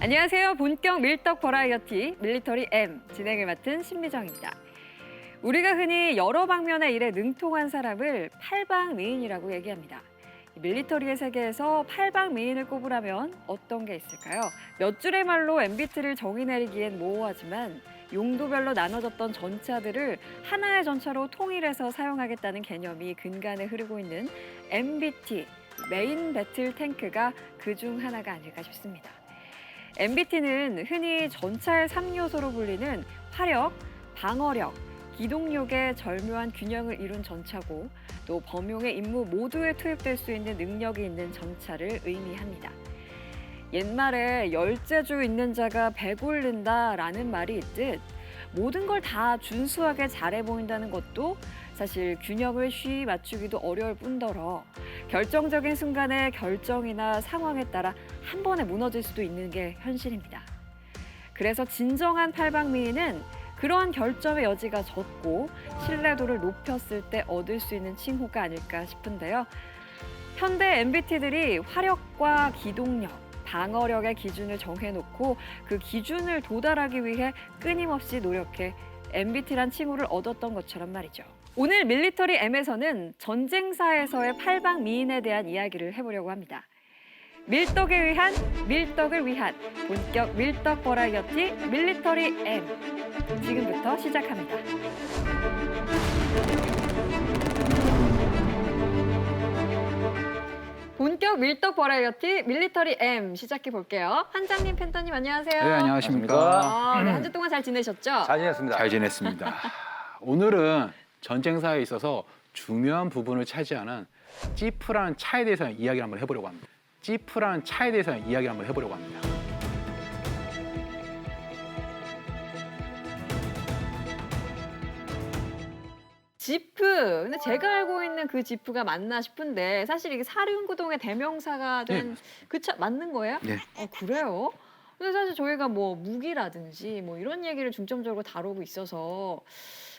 안녕하세요. 본격 밀떡 버라이어티 밀리터리 M 진행을 맡은 신미정입니다. 우리가 흔히 여러 방면의 일에 능통한 사람을 팔방미인이라고 얘기합니다. 밀리터리의 세계에서 팔방미인을 꼽으라면 어떤 게 있을까요? 몇 줄의 말로 MBT를 정의 내리기엔 모호하지만 용도별로 나눠졌던 전차들을 하나의 전차로 통일해서 사용하겠다는 개념이 근간에 흐르고 있는 MBT, 메인 배틀 탱크가 그중 하나가 아닐까 싶습니다. MBT는 흔히 전차의 3요소로 불리는 화력, 방어력, 기동력의 절묘한 균형을 이룬 전차고 또 범용의 임무 모두에 투입될 수 있는 능력이 있는 전차를 의미합니다. 옛말에 열재주 있는 자가 배골른다라는 말이 있듯 모든 걸 다 준수하게 잘해 보인다는 것도 사실 균형을 쉬이 맞추기도 어려울 뿐더러 결정적인 순간의 결정이나 상황에 따라 한 번에 무너질 수도 있는 게 현실입니다. 그래서 진정한 팔방미인은 그러한 결점의 여지가 적고 신뢰도를 높였을 때 얻을 수 있는 칭호가 아닐까 싶은데요. 현대 MBT들이 화력과 기동력, 방어력의 기준을 정해놓고 그 기준을 도달하기 위해 끊임없이 노력해 MBT란 칭호를 얻었던 것처럼 말이죠. 오늘 밀리터리 M에서는 전쟁사에서의 팔방미인에 대한 이야기를 해보려고 합니다. 밀떡에 의한, 밀떡을 위한 본격 밀떡 버라이어티 밀리터리 M. 지금부터 시작합니다. 본격 밀떡 버라이어티 밀리터리 M 시작해 볼게요. 한장님, 펜터님 안녕하세요. 네, 안녕하십니까. 네, 한 주 동안 잘 지내셨죠? 잘 지냈습니다. 잘 지냈습니다. 오늘은 전쟁사에 있어서 중요한 부분을 차지하는 지프라는 차에 대해서 이야기를 한번 해보려고 합니다. 지프라는 차에 대해서 이야기를 한번 해보려고 합니다. 지프. 근데 제가 알고 있는 그 지프가 맞나 싶은데 사실 이게 사륜구동의 대명사가 된 그 차 맞는 거예요? 네. 그래요? 근데 사실 저희가 뭐 무기라든지 뭐 이런 얘기를 중점적으로 다루고 있어서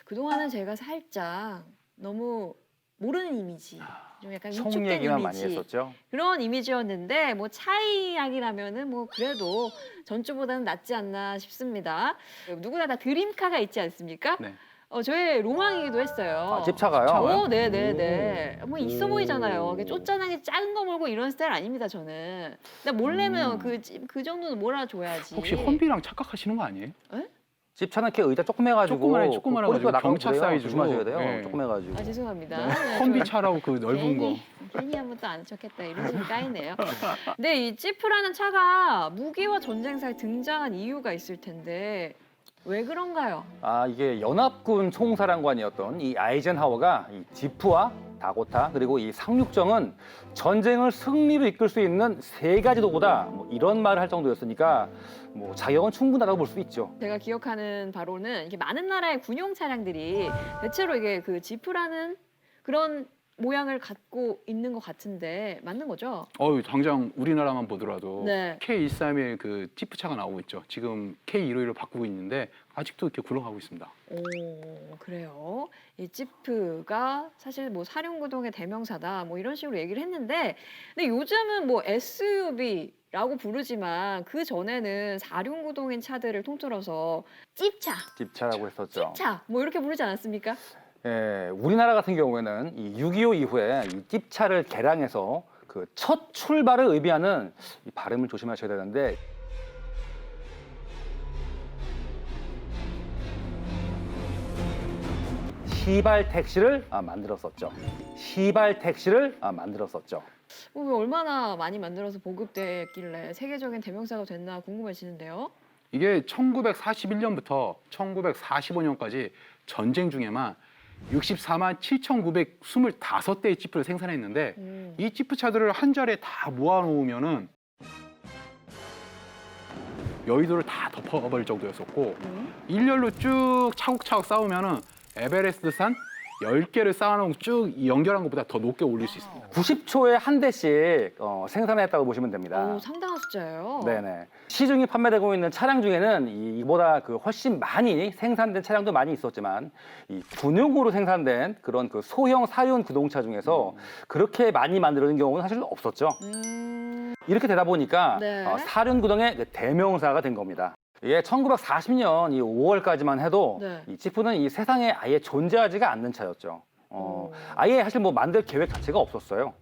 그동안은 제가 살짝 너무 모르는 이미지, 좀 약간 총 위축된 얘기만 많이 이미지 했었죠. 그런 이미지였는데 뭐 차이 이야기라면은 뭐 그래도 전주보다는 낫지 않나 싶습니다. 누구나 다 드림카가 있지 않습니까? 네. 저의 로망이기도 했어요. 집차가요? 집차가요? 네네네. 뭐 있어 보이잖아요. 쫓아나게 작은 거 몰고 이런 스타일 아닙니다, 저는. 근데 몰래면 그 정도는 몰아줘야지. 혹시 헌비랑 착각하시는 거 아니에요? 집차는 이렇게 의자 조그매가지고 조그만해 가지고 경차 사이즈로. 조심하셔야 돼요. 네. 조그매가지고. 아, 죄송합니다. 헌비차라고 그 넓은 거. 괜히 한번 또 안 척했다 이런 식으로 까이네요. 근데 이 지프라는 차가 무기와 전쟁사에 등장한 이유가 있을 텐데 왜 그런가요? 이게 연합군 총사령관이었던 이 아이젠하워가 이 지프와 다고타 그리고 이 상륙정은 전쟁을 승리로 이끌 수 있는 세 가지 도구다. 뭐 이런 말을 할 정도였으니까 뭐 자격은 충분하다고 볼 수 있죠. 제가 기억하는 바로는 이렇게 많은 나라의 군용 차량들이 대체로 이게 그 지프라는 그런 모양을 갖고 있는 것 같은데 맞는 거죠? 당장 우리나라만 보더라도 네. K131 그 지프차가 나오고 있죠. 지금 K151로 바꾸고 있는데 아직도 이렇게 굴러가고 있습니다. 오, 그래요. 이 지프가 사실 뭐 사륜구동의 대명사다 뭐 이런 식으로 얘기를 했는데 근데 요즘은 뭐 SUV라고 부르지만 그 전에는 사륜구동인 차들을 통틀어서 집차라고 했었죠. 찝차 뭐 이렇게 부르지 않았습니까? 예, 우리나라 같은 경우에는 이 6.25 이후에 이 찝차를 개량해서 그 첫 출발을 의미하는 이 발음을 조심하셔야 되는데 시발 택시를 만들었었죠. 시발 택시를 만들었었죠. 왜 얼마나 많이 만들어서 보급됐길래 세계적인 대명사가 됐나 궁금해지는데요. 이게 1941년부터 1945년까지 전쟁 중에만 64만 7,925대의 지프를 생산했는데 이 지프차들을 한 자리에 다 모아놓으면은 여의도를 다 덮어버릴 정도였었고 일렬로 쭉 차곡차곡 쌓으면은 에베레스트산 10개를 쌓아놓으면 쭉 연결한 것보다 더 높게 올릴 수 있습니다. 90초에 한 대씩 생산했다고 보시면 됩니다. 오, 상당한 숫자예요. 네네. 시중에 판매되고 있는 차량 중에는 이보다 그 훨씬 많이 생산된 차량도 많이 있었지만 이 군용으로 생산된 그런 그 소형 사륜 구동차 중에서 그렇게 많이 만들어진 경우는 사실 없었죠. 이렇게 되다 보니까 네. 사륜구동의 그 대명사가 된 겁니다. 이게 1940년 이 5월까지만 해도 네. 이 지프는 이 세상에 아예 존재하지가 않는 차였죠. 아예 사실 뭐 만들 계획 자체가 없었어요.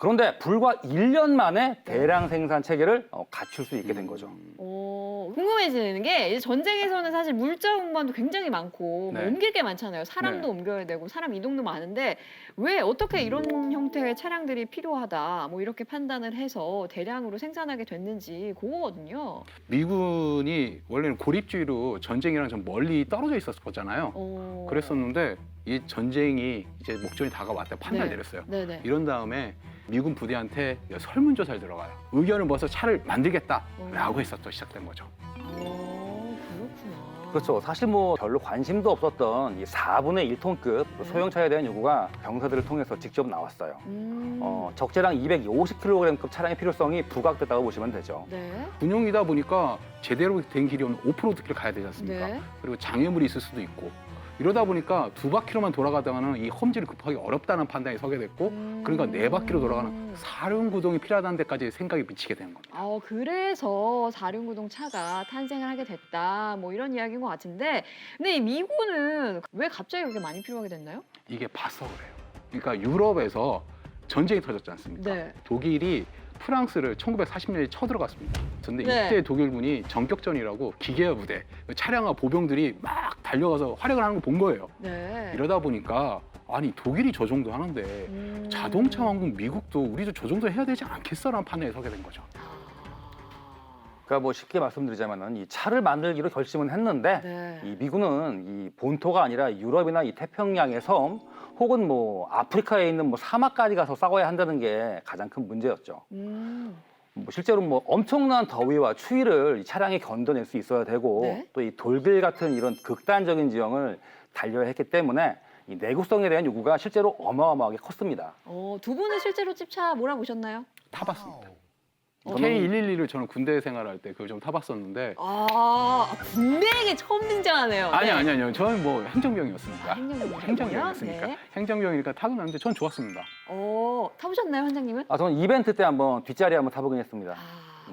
그런데 불과 1년 만에 대량 생산 체계를 갖출 수 있게 된 거죠. 궁금해지는 게 이제 전쟁에서는 사실 물자 운반도 굉장히 많고 뭐 네. 옮길 게 많잖아요. 사람도 네. 옮겨야 되고 사람 이동도 많은데 왜 어떻게 이런 형태의 차량들이 필요하다 뭐 이렇게 판단을 해서 대량으로 생산하게 됐는지 그거거든요. 미군이 원래는 고립주의로 전쟁이랑 좀 멀리 떨어져 있었잖아요. 그랬었는데 이 전쟁이 이제 목전이 다가왔다 판단을 네. 내렸어요. 네네. 이런 다음에 미군 부대한테 설문조사를 들어가요. 의견을 모아서 차를 만들겠다라고 해서 또 시작된 거죠. 그렇구나. 그렇죠. 사실 뭐 별로 관심도 없었던 이 4분의 1톤급 소형차에 대한 요구가 병사들을 통해서 직접 나왔어요. 적재량 250kg급 차량의 필요성이 부각됐다고 보시면 되죠. 네. 군용이다 보니까 제대로 된 길이 없는 오프로드 길을 가야 되지 않습니까? 네. 그리고 장애물이 있을 수도 있고 이러다 보니까 2바퀴로만 돌아가다가는 이 험지를 급하기 어렵다는 판단이 서게 됐고 그러니까 4바퀴로 돌아가는 사륜구동이 필요하다는 데까지 생각이 미치게 되는 겁니다. 그래서 사륜구동 차가 탄생을 하게 됐다 뭐 이런 이야기인 것 같은데 근데 이 미군은 왜 갑자기 그렇게 많이 필요하게 됐나요? 이게 봐서 그래요. 그러니까 유럽에서 전쟁이 터졌지 않습니까? 네. 독일이 프랑스를 1940년에 쳐들어갔습니다. 근데 네. 이때 독일군이 전격전이라고 기계화 부대, 차량과 보병들이 막 달려가서 활약을 하는 걸 본 거예요. 네. 이러다 보니까 아니 독일이 저 정도 하는데 자동차 왕국 미국도 우리도 저 정도 해야 되지 않겠어라는 판단에 서게 된 거죠. 그러니까 뭐 쉽게 말씀드리자면은 이 차를 만들기로 결심은 했는데 네. 이 미군은 이 본토가 아니라 유럽이나 이 태평양의 섬 혹은 뭐 아프리카에 있는 뭐 사막까지 가서 싸워야 한다는 게 가장 큰 문제였죠. 뭐 실제로 뭐 엄청난 더위와 추위를 이 차량이 견뎌낼 수 있어야 되고 네. 또 이 돌길 같은 이런 극단적인 지형을 달려야 했기 때문에 이 내구성에 대한 요구가 실제로 어마어마하게 컸습니다. 두 분은 실제로 찝차 몰아보셨나요? 타봤습니다. 저는- K111을 저는 군대 생활할 때 그걸 좀 타봤었는데 군대에게 처음 등장하네요. 아니요. 저는 뭐 행정병이었으니까. 행정병이요? 행정병이었으니까. 네. 행정병이니까 타고 났는데 전 좋았습니다. 타보셨나요, 원장님은? 저는 이벤트 때 한번 뒷자리 한번 타보긴 했습니다.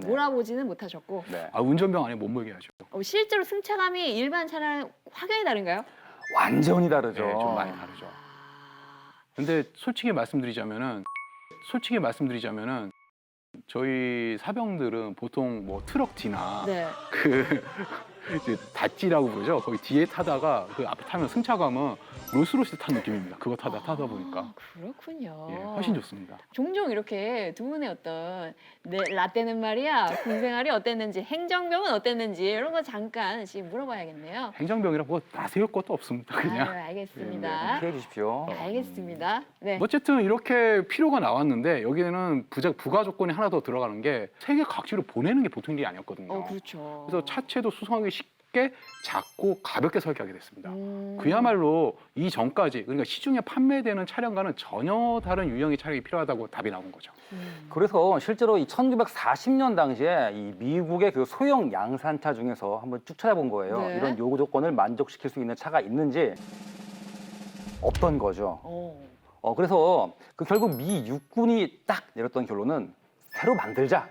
네. 몰아보지는 못하셨고 네. 운전병 아니면 못 몰게 하죠. 실제로 승차감이 일반 차량 확연히 다른가요? 완전히 다르죠. 네, 좀 많이 다르죠. 근데 솔직히 말씀드리자면은 저희 사병들은 보통 뭐 트럭 뒤나 네. 그 이제 다찌라고 그러죠. 거기 뒤에 타다가 그 앞에 타면 승차감은 롤스로이스 탄 느낌입니다. 그거 타다 보니까 그렇군요. 예, 훨씬 좋습니다. 종종 이렇게 두 분의 어떤 라떼는 말이야 군 생활이 어땠는지 행정병은 어땠는지 이런 거 잠깐씩 물어봐야겠네요. 행정병이라 뭐 나세울 것도 없습니다. 그냥. 알겠습니다. 피해 주십시오. 알겠습니다. 네. 어쨌든 이렇게 필요가 나왔는데 여기에는 부가 조건이 하나 더 들어가는 게 세계 각지로 보내는 게 보통 일이 아니었거든요. 그렇죠. 그래서 차체도 수송하기 쉽게 작고 가볍게 설계하게 됐습니다. 음. 그야말로 이 전까지 그러니까 시중에 판매되는 차량과는 전혀 다른 유형의 차량이 필요하다고 답이 나온 거죠. 그래서 실제로 이 1940년 당시에 이 미국의 그 소형 양산차 중에서 한번 쭉 찾아본 거예요. 네. 이런 요구 조건을 만족시킬 수 있는 차가 있는지 없던 거죠. 그래서 결국 미 육군이 딱 내렸던 결론은 새로 만들자,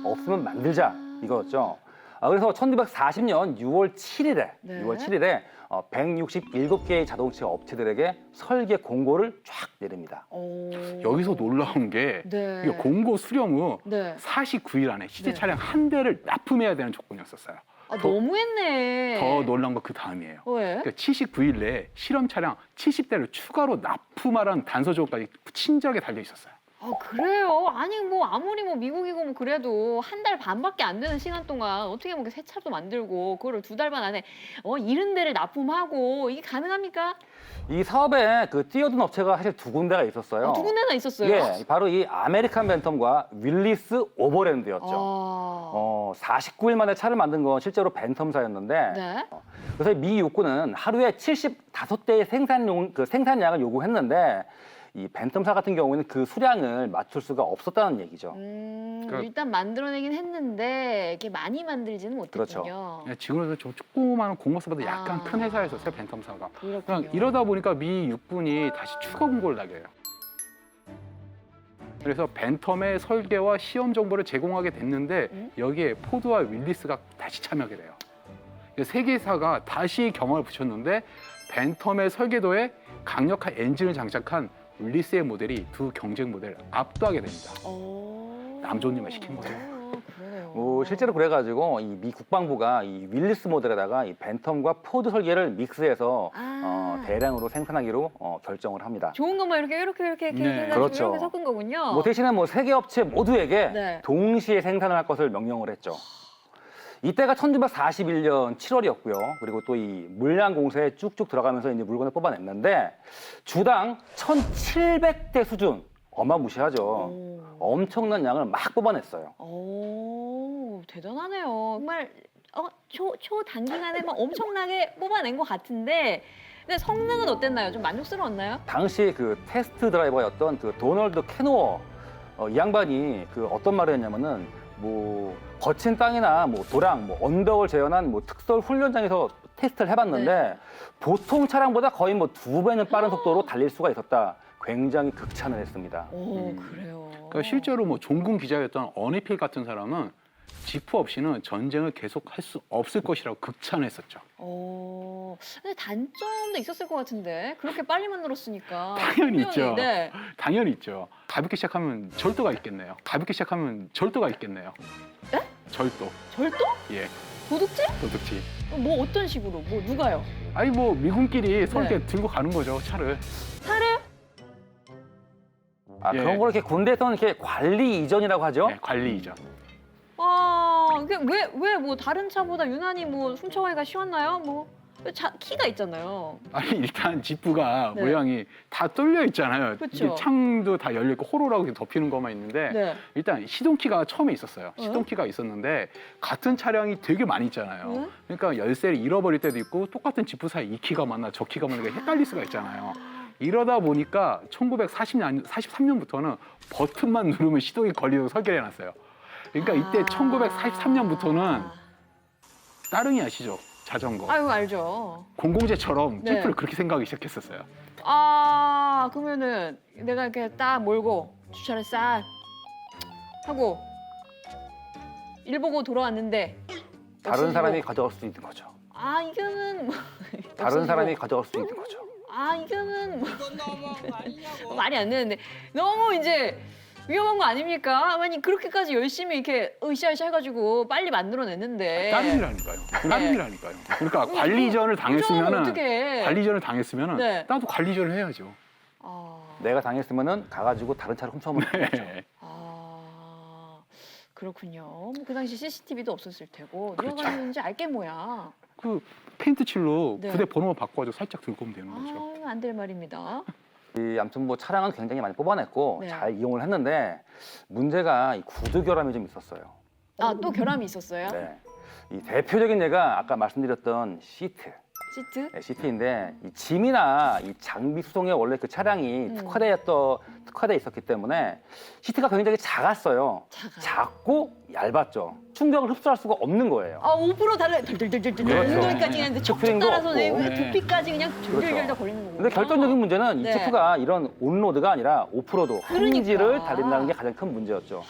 없으면 만들자 이거였죠. 그래서 1940년 6월 7일에 네. 6월 7일에 167개의 자동차 업체들에게 설계 공고를 쫙 내립니다. 여기서 놀라운 게 네. 이게 공고 수령 후 네. 49일 안에 시제 네. 차량 한 대를 납품해야 되는 조건이었었어요. 너무했네. 더 놀란 건 그 다음이에요. 왜? 그러니까 79일 내에 실험 차량 70대를 추가로 납품하라는 단서 조건까지 친절하게 달려 있었어요. 그래요? 아니 뭐 아무리 뭐 미국이고 뭐 그래도 한 달 반밖에 안 되는 시간 동안 어떻게 뭐 새 차도 만들고 그거를 2달 반 안에 70대를 납품하고 이게 가능합니까? 이 사업에 그 뛰어든 업체가 사실 두 군데가 있었어요. 2군데나 있었어요? 예, 바로 이 아메리칸 벤텀과 윌리스 오버랜드였죠. 49일 만에 차를 만든 건 실제로 벤텀사였는데 네. 그래서 미 육군은 하루에 75대의 생산량을 요구했는데 이 벤텀사 같은 경우에는 그 수량을 맞출 수가 없었다는 얘기죠. 일단 만들어내긴 했는데 이렇게 많이 만들지는 그렇죠. 못했군요. 지금으로서 좀 조그마한 공모사보다 약간 아. 큰 회사였었어요, 벤텀사가. 그렇군요. 그냥 이러다 보니까 미 육군이 다시 추가 공고를 나게 해요. 그래서 벤텀의 설계와 시험 정보를 제공하게 됐는데 여기에 포드와 윌리스가 다시 참여하게 돼요. 세 개사가 다시 경험을 붙였는데 벤텀의 설계도에 강력한 엔진을 장착한 윌리스의 모델이 두 경쟁 모델을 압도하게 됩니다. 남조님만 시킨 거죠. 그러네요. 실제로 그래가지고 이 미 국방부가 이 윌리스 모델에다가 이 벤텀과 포드 설계를 믹스해서 대량으로 생산하기로 결정을 합니다. 좋은 것만 이렇게 네. 해가지고 그렇죠. 이렇게 섞은 거군요. 뭐 대신에 뭐 세 개 업체 모두에게 네. 동시에 생산을 할 것을 명령을 했죠. 이때가 1941년 7월이었고요. 그리고 또 이 물량 공세에 쭉쭉 들어가면서 이제 물건을 뽑아냈는데 주당 1,700대 수준 어마무시하죠. 엄청난 양을 막 뽑아냈어요. 오, 대단하네요. 정말 초단기간에 막 엄청나게 뽑아낸 것 같은데, 근데 성능은 어땠나요? 좀 만족스러웠나요? 당시 그 테스트 드라이버였던 그 도널드 캐노어 이 양반이 그 어떤 말을 했냐면은 뭐 거친 땅이나 뭐 도랑, 뭐 언덕을 재현한 뭐 특설 훈련장에서 테스트를 해봤는데 보통 차량보다 거의 뭐 2배는 빠른 속도로 달릴 수가 있었다. 굉장히 극찬을 했습니다. 오, 그래요. 그러니까 실제로 뭐 종군 기자였던 어니필 같은 사람은 지프 없이는 전쟁을 계속할 수 없을 것이라고 극찬했었죠. 근데 단점도 있었을 것 같은데 그렇게 빨리 만들었으니까. 당연히 분명히, 있죠. 네. 당연히 있죠. 가볍게 시작하면 절도가 있겠네요. 가볍게 시작하면 절도가 있겠네요. 에? 절도. 절도? 예, 도둑질? 도둑질. 뭐 어떤 식으로? 뭐 누가요? 아니 뭐 미군끼리 서로 네. 이렇게 들고 가는 거죠, 차를. 차를? 아, 예. 그런 걸 이렇게 군대에서는 이렇게 관리 이전이라고 하죠. 네, 관리 이전. 왜 뭐 다른 차보다 유난히 뭐 훔쳐가기가 쉬웠나요? 뭐 키가 있잖아요. 아니 일단 지프가 네. 모양이 다 뚫려 있잖아요. 그쵸. 이게 창도 다 열려 있고 호로라고 이렇게 덮이는 것만 있는데 네. 일단 시동키가 처음에 있었어요. 시동키가 있었는데 같은 차량이 되게 많이 있잖아요. 네. 그러니까 열쇠를 잃어버릴 때도 있고 똑같은 지프 사이 이 키가 맞나 저 키가 맞나 헷갈릴 수가 있잖아요. 이러다 보니까 1943년부터는 버튼만 누르면 시동이 걸리도록 설계를 해놨어요. 그러니까 이때 1943년부터는 따릉이 아시죠? 자전거. 아유, 알죠. 공공재처럼 네. 지프를 그렇게 생각하기 시작했었어요. 그러면은 내가 이렇게 딱 몰고 주차를 싹 하고 일 보고 돌아왔는데 다른 없어지고. 사람이 가져갈 수 있는 거죠. 이거는 다른 없어지고. 사람이 가져갈 수 있는 거죠. 이거는 말이 안 되는데 너무 이제 위험한 거 아닙니까? 아니 그렇게까지 열심히 이렇게 으쌰으쌰 해가지고 빨리 만들어냈는데 따릉이라니까요. 따릉이라니까요. 그러니까 관리전을 당했으면은 어떻게? 관리전을 당했으면은 네. 나도 관리전을 해야죠. 내가 당했으면은 가가지고 다른 차를 훔쳐오면 되죠. 네. 그렇군요. 뭐그 당시 CCTV도 없었을 테고 그렇죠. 누가 갔는지 알게 뭐야. 그 페인트 칠로 네. 부대 번호만 바꿔가지고 살짝 들고 오면 되는 거죠. 안 될 말입니다. 아무튼 뭐 차량은 굉장히 많이 뽑아냈고 네. 잘 이용을 했는데 문제가 이 구두 결함이 좀 있었어요. 또 결함이 있었어요? 네. 이 대표적인 예가 아까 말씀드렸던 시트. 시트? 네, 시트인데 이 짐이나 이 장비 수송에 원래 그 차량이 특화돼 있었기 때문에 시트가 굉장히 작았어요. 작고 얇았죠. 충격을 흡수할 수가 없는 거예요. 5% 달래 덜덜덜덜 그렇죠. 엉덩이까지 그냥 척척 스프링도 따라서 내 없고. 두피까지 그냥 절절절 그렇죠. 걸리는 거고. 근데 결정적인 문제는 이 네. 지프가 이런 온로드가 아니라 오프로드, 그러니까. 항지를 달린다는 게 가장 큰 문제였죠.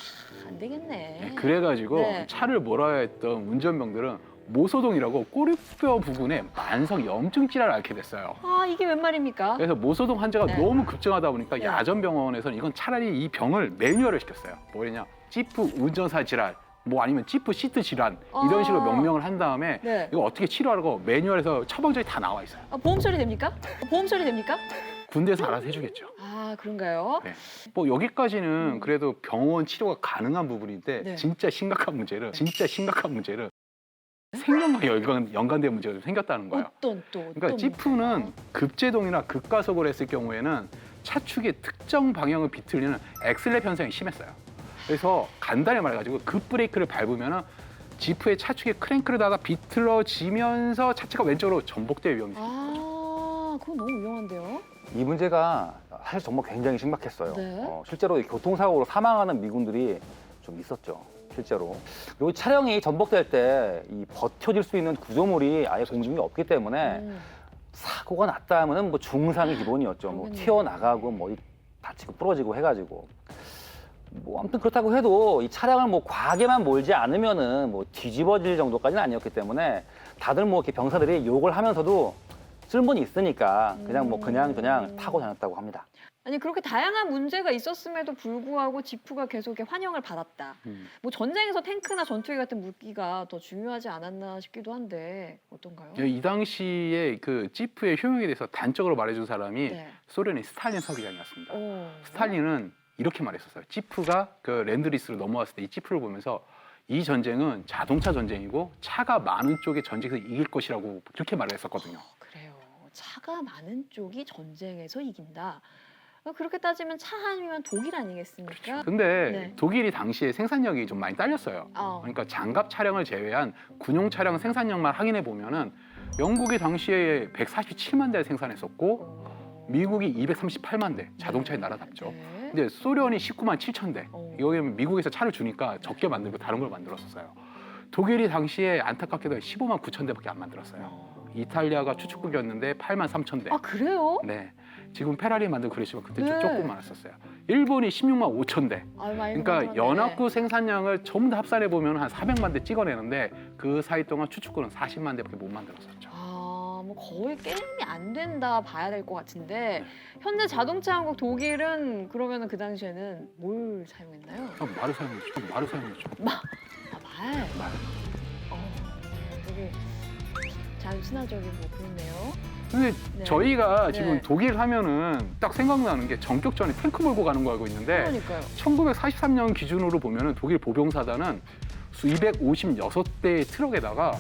안 되겠네. 그래가지고 네. 차를 몰아야 했던 운전병들은 모소동이라고 꼬리뼈 부근에 만성 염증 질환을 앓게 됐어요. 이게 웬 말입니까? 그래서 모소동 환자가 네. 너무 급증하다 보니까 네. 야전병원에서는 이건 차라리 이 병을 매뉴얼을 시켰어요. 뭐냐, 지프 운전사 질환, 뭐 아니면 지프 시트 질환 이런 식으로 명명을 한 다음에 네. 이거 어떻게 치료하라고 매뉴얼에서 처방전이 다 나와 있어요. 보험 처리 됩니까? 보험 처리 됩니까? 군대에서 알아서 해주겠죠. 그런가요? 네. 뭐 여기까지는 그래도 병원 치료가 가능한 부분인데 네. 진짜 심각한 문제는 생명과 연관된 문제가 좀 생겼다는 거예요. 어떤 그러니까 지프는 급제동이나 급가속을 했을 경우에는 차축의 특정 방향을 비틀리는 엑슬랩 현상이 심했어요. 그래서 간단히 말해가지고 급브레이크를 밟으면 지프의 차축의 크랭크를 닫아 비틀어지면서 차체가 왼쪽으로 전복될 위험이 있어요. 그건 너무 위험한데요? 이 문제가 사실 정말 굉장히 심각했어요. 네. 실제로 이 교통사고로 사망하는 미군들이 좀 있었죠. 실제로. 그리고 차량이 전복될 때 이 버텨질 수 있는 구조물이 아예 공중에 없기 때문에 사고가 났다 하면은 뭐 중상이 기본이었죠. 뭐 그러겠네요. 튀어나가고 뭐 다치고 부러지고 해가지고. 뭐 아무튼 그렇다고 해도 이 차량을 뭐 과하게만 몰지 않으면은 뭐 뒤집어질 정도까지는 아니었기 때문에 다들 뭐 이렇게 병사들이 욕을 하면서도 쓸모는 있으니까 그냥 뭐 그냥 타고 다녔다고 합니다. 아니 그렇게 다양한 문제가 있었음에도 불구하고 지프가 계속 이렇게 환영을 받았다. 뭐 전쟁에서 탱크나 전투기 같은 무기가 더 중요하지 않았나 싶기도 한데 어떤가요? 이 당시에 그 지프의 효용에 대해서 단적으로 말해준 사람이 네. 소련의 스탈린 서기장이었습니다. 오. 스탈린은 이렇게 말했었어요. 지프가 그 랜드리스로 넘어왔을 때 이 지프를 보면서 이 전쟁은 자동차 전쟁이고 차가 많은 쪽의 전쟁에서 이길 것이라고 그렇게 말을 했었거든요. 그래요. 차가 많은 쪽이 전쟁에서 이긴다. 그렇게 따지면 차 아니면 독일 아니겠습니까? 근데 네. 독일이 당시에 생산력이 좀 많이 딸렸어요. 그러니까 장갑 차량을 제외한 군용 차량 생산량만 확인해 보면은 영국이 당시에 147만 대 생산했었고 미국이 238만 대, 자동차의 나라답죠. 네. 근데 소련이 19만 7천 대. 어. 여기 미국에서 차를 주니까 적게 만들고 다른 걸 만들었었어요. 독일이 당시에 안타깝게도 15만 9천 대밖에 안 만들었어요. 이탈리아가 추축국이었는데 8만 3천 대. 아 그래요? 네. 지금 페라리 만들고 그랬지만 그때 네. 조금 많았었어요. 일본이 16만 5천 대. 아유, 많이 그러니까 만들었네. 연합국 생산량을 전부 다 합산해 보면 한 400만 대 찍어내는데 그 사이 동안 추축국은 40만 대밖에 못 만들었었죠. 뭐 거의 게임이 안 된다 봐야 될 것 같은데 현대 자동차 왕국 독일은 그러면은 그 당시에는 뭘 사용했나요? 말을 사용했죠. 말을 사용했죠. 말. 말. 되게 잘 친화적이고 그렇네요. 근데 네. 저희가 지금 네. 독일 하면은 딱 생각나는 게 전격전에 탱크 몰고 가는 거 알고 있는데 그러니까요. 1943년 기준으로 보면은 독일 보병사단은 256대의 트럭에다가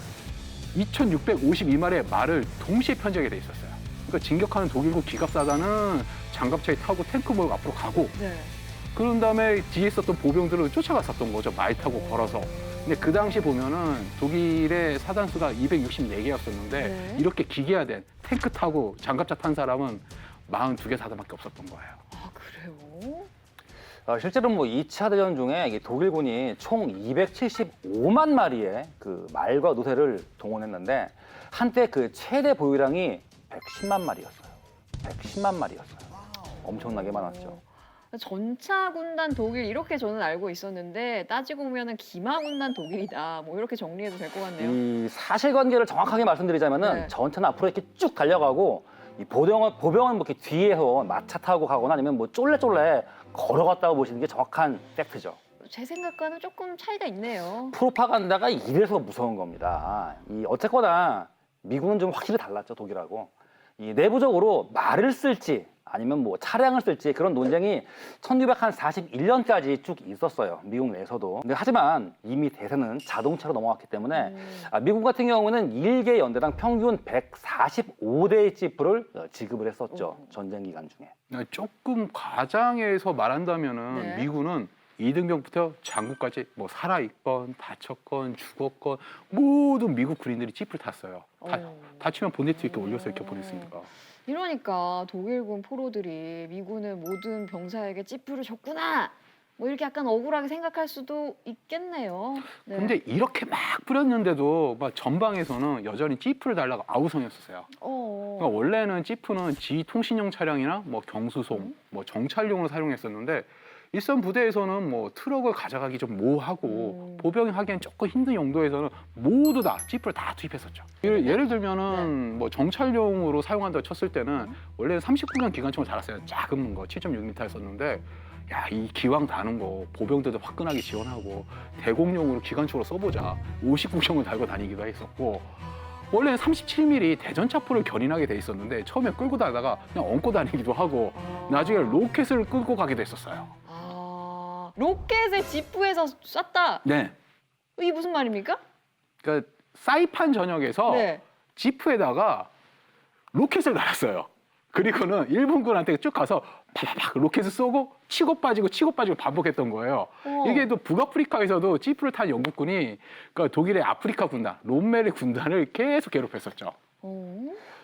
2,652마리의 말을 동시에 편제하게 돼 있었어요. 그러니까 진격하는 독일군 기갑사단은 장갑차에 타고 탱크 몰고 앞으로 가고 네. 그런 다음에 뒤에 있었던 보병들을 쫓아갔었던 거죠. 말 타고 걸어서. 근데 그 당시 보면은 독일의 사단수가 264개였었는데 네. 이렇게 기계화된 탱크 타고 장갑차 탄 사람은 42개 사단밖에 없었던 거예요. 아 그래요? 실제로 뭐 2차 대전 중에 이 독일군이 총 275만 마리의 그 말과 노새를 동원했는데 한때 그 최대 보유량이 110만 마리였어요. 110만 마리였어요. 엄청나게 많았죠. 전차 군단 독일 이렇게 저는 알고 있었는데 따지고 보면은 기마 군단 독일이다. 뭐 이렇게 정리해도 될 것 같네요. 이 사실관계를 정확하게 말씀드리자면은 네. 전차는 앞으로 이렇게 쭉 달려가고 이 보병은 뭐 이렇게 뒤에서 마차 타고 가거나 아니면 뭐 쫄래쫄래 걸어갔다고 보시는 게 정확한 팩트죠. 제 생각과는 조금 차이가 있네요. 프로파간다가 이래서 무서운 겁니다. 이 어쨌거나 미국은 좀 확실히 달랐죠, 독일하고. 이 내부적으로 말을 쓸지 아니면 뭐 차량을 쓸지 그런 논쟁이 1941년까지 쭉 있었어요. 미국 내에서도. 근데 하지만 이미 대세는 자동차로 넘어갔기 때문에 미국 같은 경우는 1개 연대당 평균 145대의 지프를 지급을 했었죠. 전쟁 기간 중에. 조금 과장해서 말한다면은 네. 미군은 이등병부터 장군까지 뭐 살아있건 다쳤건 죽었건 모든 미국 군인들이 지프를 탔어요. 다치면 본네트 이렇게 올려서 이렇게 보냈으니까. 이러니까 독일군 포로들이 미군의 모든 병사에게 찌푸를 줬구나. 뭐 이렇게 약간 억울하게 생각할 수도 있겠네요. 네. 근데 이렇게 막 뿌렸는데도 막 전방에서는 여전히 지프를 달라고 아우성이었어요. 그러니까 원래는 지프는 지통신용 차량이나 뭐 경수송, 뭐 정찰용으로 사용했었는데 일선 부대에서는 뭐 트럭을 가져가기 좀 모호하고 보병이 하기엔 조금 힘든 용도에서는 모두 다 지프를 다 투입했었죠. 예를 들면은 뭐 정찰용으로 사용한다고 쳤을 때는 원래는 39년 기관총을 달았어요. 작은 거 7.6m였었는데 야, 이 기왕 다는 거 보병들도 화끈하게 지원하고 대공용으로 기관총으로 써보자. 59형을 달고 다니기도 했었고 원래는 37mm 대전차포를 견인하게 돼 있었는데 처음에 끌고 다니다가 그냥 얹고 다니기도 하고 나중에 로켓을 끌고 가기도 했었어요. 로켓을 지프에서 쐈다. 네. 이게 무슨 말입니까? 그러니까 사이판 전역에서 네. 지프에다가 로켓을 날았어요. 그리고는 일본군한테 쭉 가서 팍팍 로켓을 쏘고 치고 빠지고 반복했던 거예요. 이게 또 북아프리카에서도 지프를 탄 영국군이 그러니까 독일의 아프리카 군단, 롬멜의 군단을 계속 괴롭혔었죠.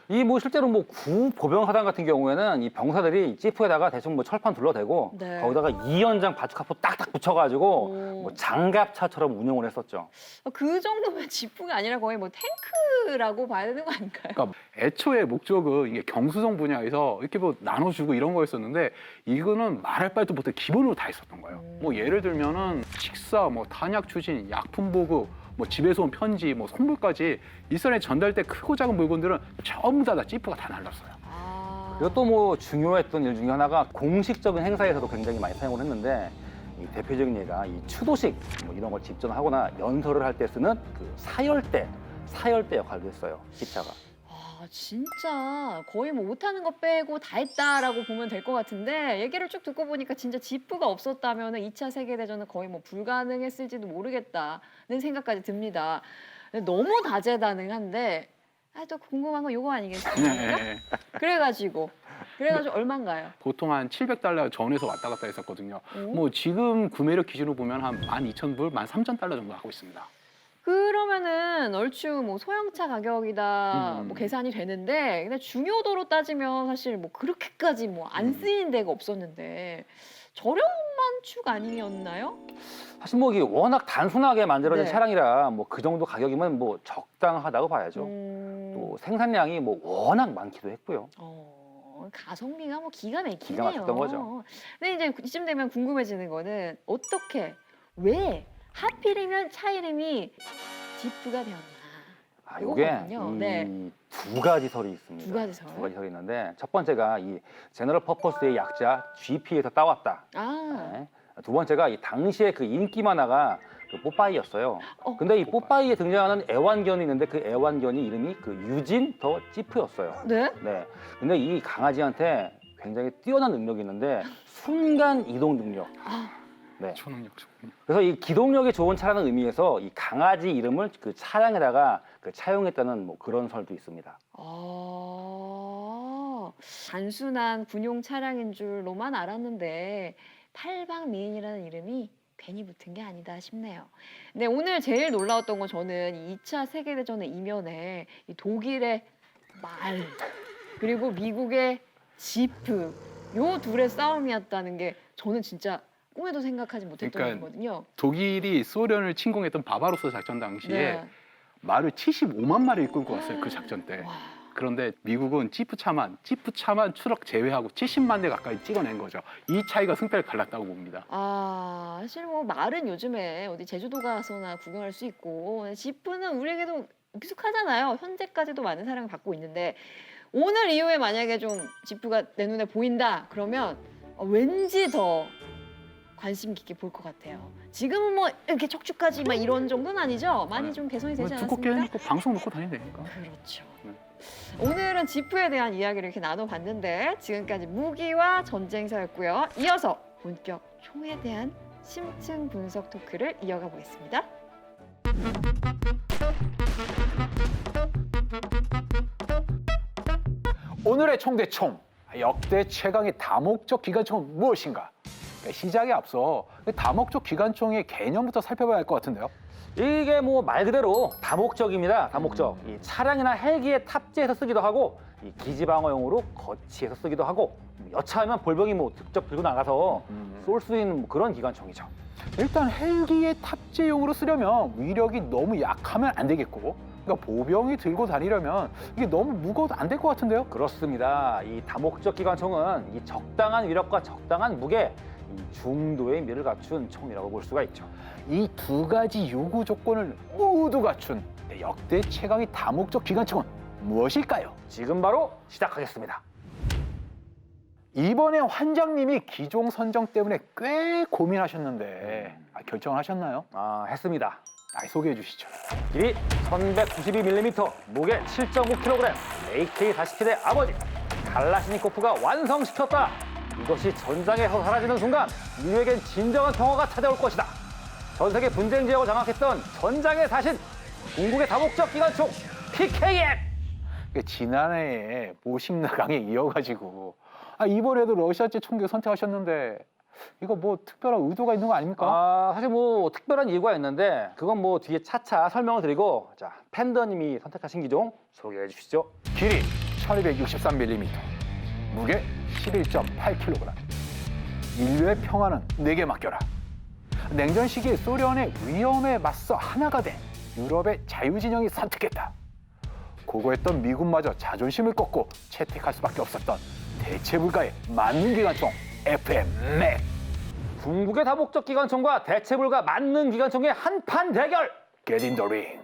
이 뭐 실제로 뭐 구보병사단 같은 경우에는 이 병사들이 지프에다가 대충 뭐 철판 둘러대고 네. 거기다가 2연장 바주카포 딱딱 붙여가지고 오. 뭐 장갑차처럼 운영을 했었죠. 그 정도면 지프가 아니라 거의 뭐 탱크라고 봐야 되는 거 아닐까요? 그러니까 애초에 목적은 이게 경수성 분야에서 이렇게 뭐 나눠주고 이런 거였었는데 이거는 말할 바도 못해 기본으로 다 있었던 거예요. 뭐 예를 들면은 식사, 뭐 탄약 추진, 약품 보급, 뭐 집에서 온 편지, 뭐 선물까지 일선에 전달될 크고 작은 물건들은 전부 다 지프가 다 날랐어요. 아. 그리고 또 뭐 중요했던 일 중에 하나가 공식적인 행사에서도 굉장히 많이 사용을 했는데 이 대표적인 예가 이 추도식 뭐 이런 걸 집전하거나 연설을 할 때 쓰는 그 사열대 역할도 했어요. 기차가. 아, 진짜 거의 뭐 못하는 거 빼고 다 했다라고 보면 될 것 같은데 얘기를 쭉 듣고 보니까 진짜 지프가 없었다면 2차 세계대전은 거의 뭐 불가능했을지도 모르겠다는 생각까지 듭니다. 너무 다재다능한데 또 궁금한 건 이거 아니겠습니까? 네. 그래가지고 얼마인가요? 보통 한 700달러 전에서 왔다 갔다 했었거든요. 오. 뭐 지금 구매력 기준으로 보면 한 12,000불, 13,000달러 정도 하고 있습니다. 그러면은 얼추 뭐 소형차 가격이다 뭐 계산이 되는데 근데 중요도로 따지면 사실 뭐 그렇게까지 뭐 안 쓰이는 데가 없었는데 저렴한 축 아니었나요? 사실 뭐 이게 워낙 단순하게 만들어진 네. 차량이라 뭐 그 정도 가격이면 뭐 적당하다고 봐야죠. 또 생산량이 뭐 워낙 많기도 했고요. 가성비가 뭐 기가 막히네요. 기가 막혔던 거죠. 근데 이제 이쯤 되면 궁금해지는 거는 어떻게 왜 하필이면 차 이름이 지프가 되었나? 아, 이게 이거거든요. 네. 두 가지 설이 있습니다. 두 가지 설? 두 가지 설이 있는데 첫 번째가 이 제너럴 퍼포스의 약자 GP에서 따왔다. 아, 네. 두 번째가 이 당시에 그 인기 만화가 그 뽀빠이였어요. 어. 근데 이 뽀빠이에 등장하는 애완견이 있는데 그 애완견이 이름이 그 유진 더 지프였어요. 네? 네. 근데 이 강아지한테 굉장히 뛰어난 능력이 있는데 순간 이동 능력. 네. 초능력. 그래서 이 기동력이 좋은 차라는 의미에서 이 강아지 이름을 그 차량에다가 그 차용했다는 뭐 그런 설도 있습니다. 단순한 군용 차량인 줄로만 알았는데 팔방미인이라는 이름이 괜히 붙은 게 아니다 싶네요. 근데 오늘 제일 놀라웠던 건 저는 2차 세계대전의 이면에 이 독일의 말 그리고 미국의 지프 요 둘의 싸움이었다는 게 저는 진짜 꿈에도 생각하지 못했던 그러니까 거거든요. 독일이 소련을 침공했던 바바로스 작전 당시에 네. 말을 75만 마리를 끌고 왔어요. 그 작전 때. 와. 그런데 미국은 지프차만 추락 제외하고 70만 대 가까이 찍어낸 거죠. 이 차이가 승패를 갈랐다고 봅니다. 사실 뭐 말은 요즘에 어디 제주도 가서나 구경할 수 있고 지프는 우리에게도 익숙하잖아요. 현재까지도 많은 사랑을 받고 있는데 오늘 이후에 만약에 좀 지프가 내 눈에 보인다 그러면 왠지 더 관심 깊게 볼 것 같아요. 지금은 뭐 이렇게 척추까지 막 이런 정도는 아니죠? 많이 좀 개선이 되지 두껍게 않았습니까? 해놓고 방송 놓고 다니면 되니까. 그렇죠. 네. 오늘은 지프에 대한 이야기를 이렇게 나눠봤는데 지금까지 무기와 전쟁사였고요. 이어서 본격 총에 대한 심층 분석 토크를 이어가 보겠습니다. 오늘의 총대총 역대 최강의 다목적 기관총은 무엇인가? 시작에 앞서 다목적 기관총의 개념부터 살펴봐야 할 것 같은데요. 이게 뭐 말 그대로 다목적입니다. 다목적. 이 차량이나 헬기에 탑재해서 쓰기도 하고 이 기지 방어용으로 거치해서 쓰기도 하고 여차하면 볼병이 뭐 직접 들고 나가서 쏠 수 있는 뭐 그런 기관총이죠. 일단 헬기의 탑재용으로 쓰려면 위력이 너무 약하면 안 되겠고, 그러니까 보병이 들고 다니려면 이게 너무 무거워도 안 될 것 같은데요. 그렇습니다. 이 다목적 기관총은 이 적당한 위력과 적당한 무게, 이 중도의 미를 갖춘 총이라고 볼 수가 있죠. 이 두 가지 요구 조건을 모두 갖춘 역대 최강의 다목적 기관총은 무엇일까요? 지금 바로 시작하겠습니다. 이번에 환장님이 기종 선정 때문에 꽤 고민하셨는데 결정을 하셨나요? 했습니다. 소개해 주시죠. 길이 1192mm, 무게 7.9kg, AK-47의 아버지 칼라시니코프가 완성시켰다. 이것이 전장에서 사라지는 순간 인류에겐 진정한 평화가 찾아올 것이다. 전 세계 분쟁 지역을 장악했던 전장의 사신, 궁극의 다목적 기관총 PKM. 지난해에 모식나강에 이어가지고 이번에도 러시아제 총기 선택하셨는데 이거 뭐 특별한 의도가 있는 거 아닙니까? 사실 뭐 특별한 이유가 있는데 그건 뭐 뒤에 차차 설명을 드리고, 자, 팬더님이 선택하신 기종 소개해 주시죠. 길이 1263mm, 무게 11.8kg. 인류의 평화는 내게 맡겨라. 냉전 시기에 소련의 위험에 맞서 하나가 된 유럽의 자유진영이 선택했다. 고고했던 미군마저 자존심을 꺾고 채택할 수밖에 없었던 대체불가의 만능기관총 FM 맥. 궁극의 다목적 기관총과 대체불가 만능 기관총의 한판 대결. Get in the ring.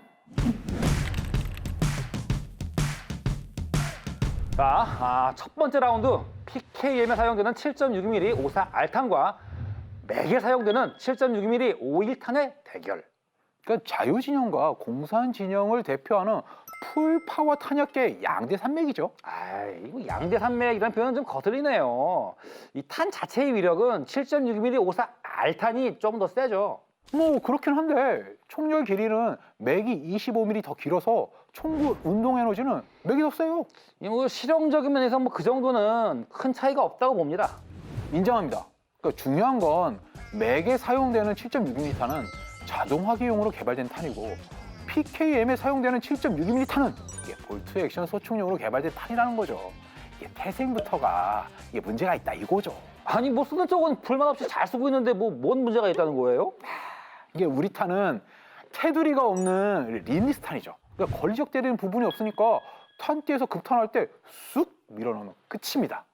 자, 첫 번째 라운드 PKM에 사용되는 7.62mm 54 알탄과 맥에 사용되는 7.62mm 51탄의 대결. 그러니까 자유진영과 공산진영을 대표하는 풀파워 탄약계의 양대 산맥이죠. 이거 양대 산맥이라는 표현은 좀 거슬리네요. 이 탄 자체의 위력은 7.62mm 54 알탄이 좀 더 세죠. 뭐 그렇긴 한데 총열 길이는 맥이 25mm 더 길어서 총구 운동 에너지는 맥이 더 세요. 뭐 실용적인 면에서 뭐 그 정도는 큰 차이가 없다고 봅니다. 인정합니다. 그러니까 중요한 건 맥에 사용되는 7.62mm 탄은 자동화기용으로 개발된 탄이고 PKM에 사용되는 7.62mm 탄은 이게 볼트 액션 소총용으로 개발된 탄이라는 거죠. 이게 태생부터가 이게 문제가 있다 이거죠. 아니 뭐 쓰는 쪽은 불만 없이 잘 쓰고 있는데 뭐 뭔 문제가 있다는 거예요? 이게 우리 탄은 테두리가 없는 림리스 탄이죠. 그러니까 걸리적 때리는 부분이 없으니까 탄띠에서 급탄할 때 쑥 밀어넣으면 끝입니다.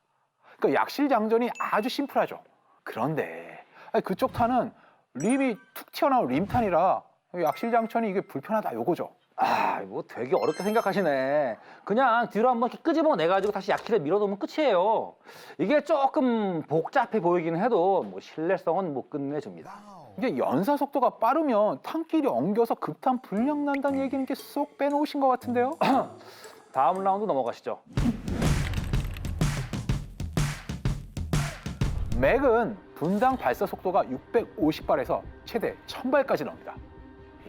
그러니까 약실 장전이 아주 심플하죠. 그런데 그쪽 탄은 림이 툭 튀어나온 림탄이라 약실 장전이 이게 불편하다 요거죠. 뭐 되게 어렵게 생각하시네. 그냥 뒤로 한번 이렇게 끄집어 내가지고 다시 약실에 밀어놓으면 끝이에요. 이게 조금 복잡해 보이긴 해도 뭐 신뢰성은 못 끝내줍니다. 이게 연사 속도가 빠르면 탄끼리 엉겨서 급탄 불량 난다는 얘기는 이렇게 쏙 빼놓으신 것 같은데요. 다음 라운드 넘어가시죠. 맥은 분당 발사 속도가 650발에서 최대 1000발까지 나옵니다.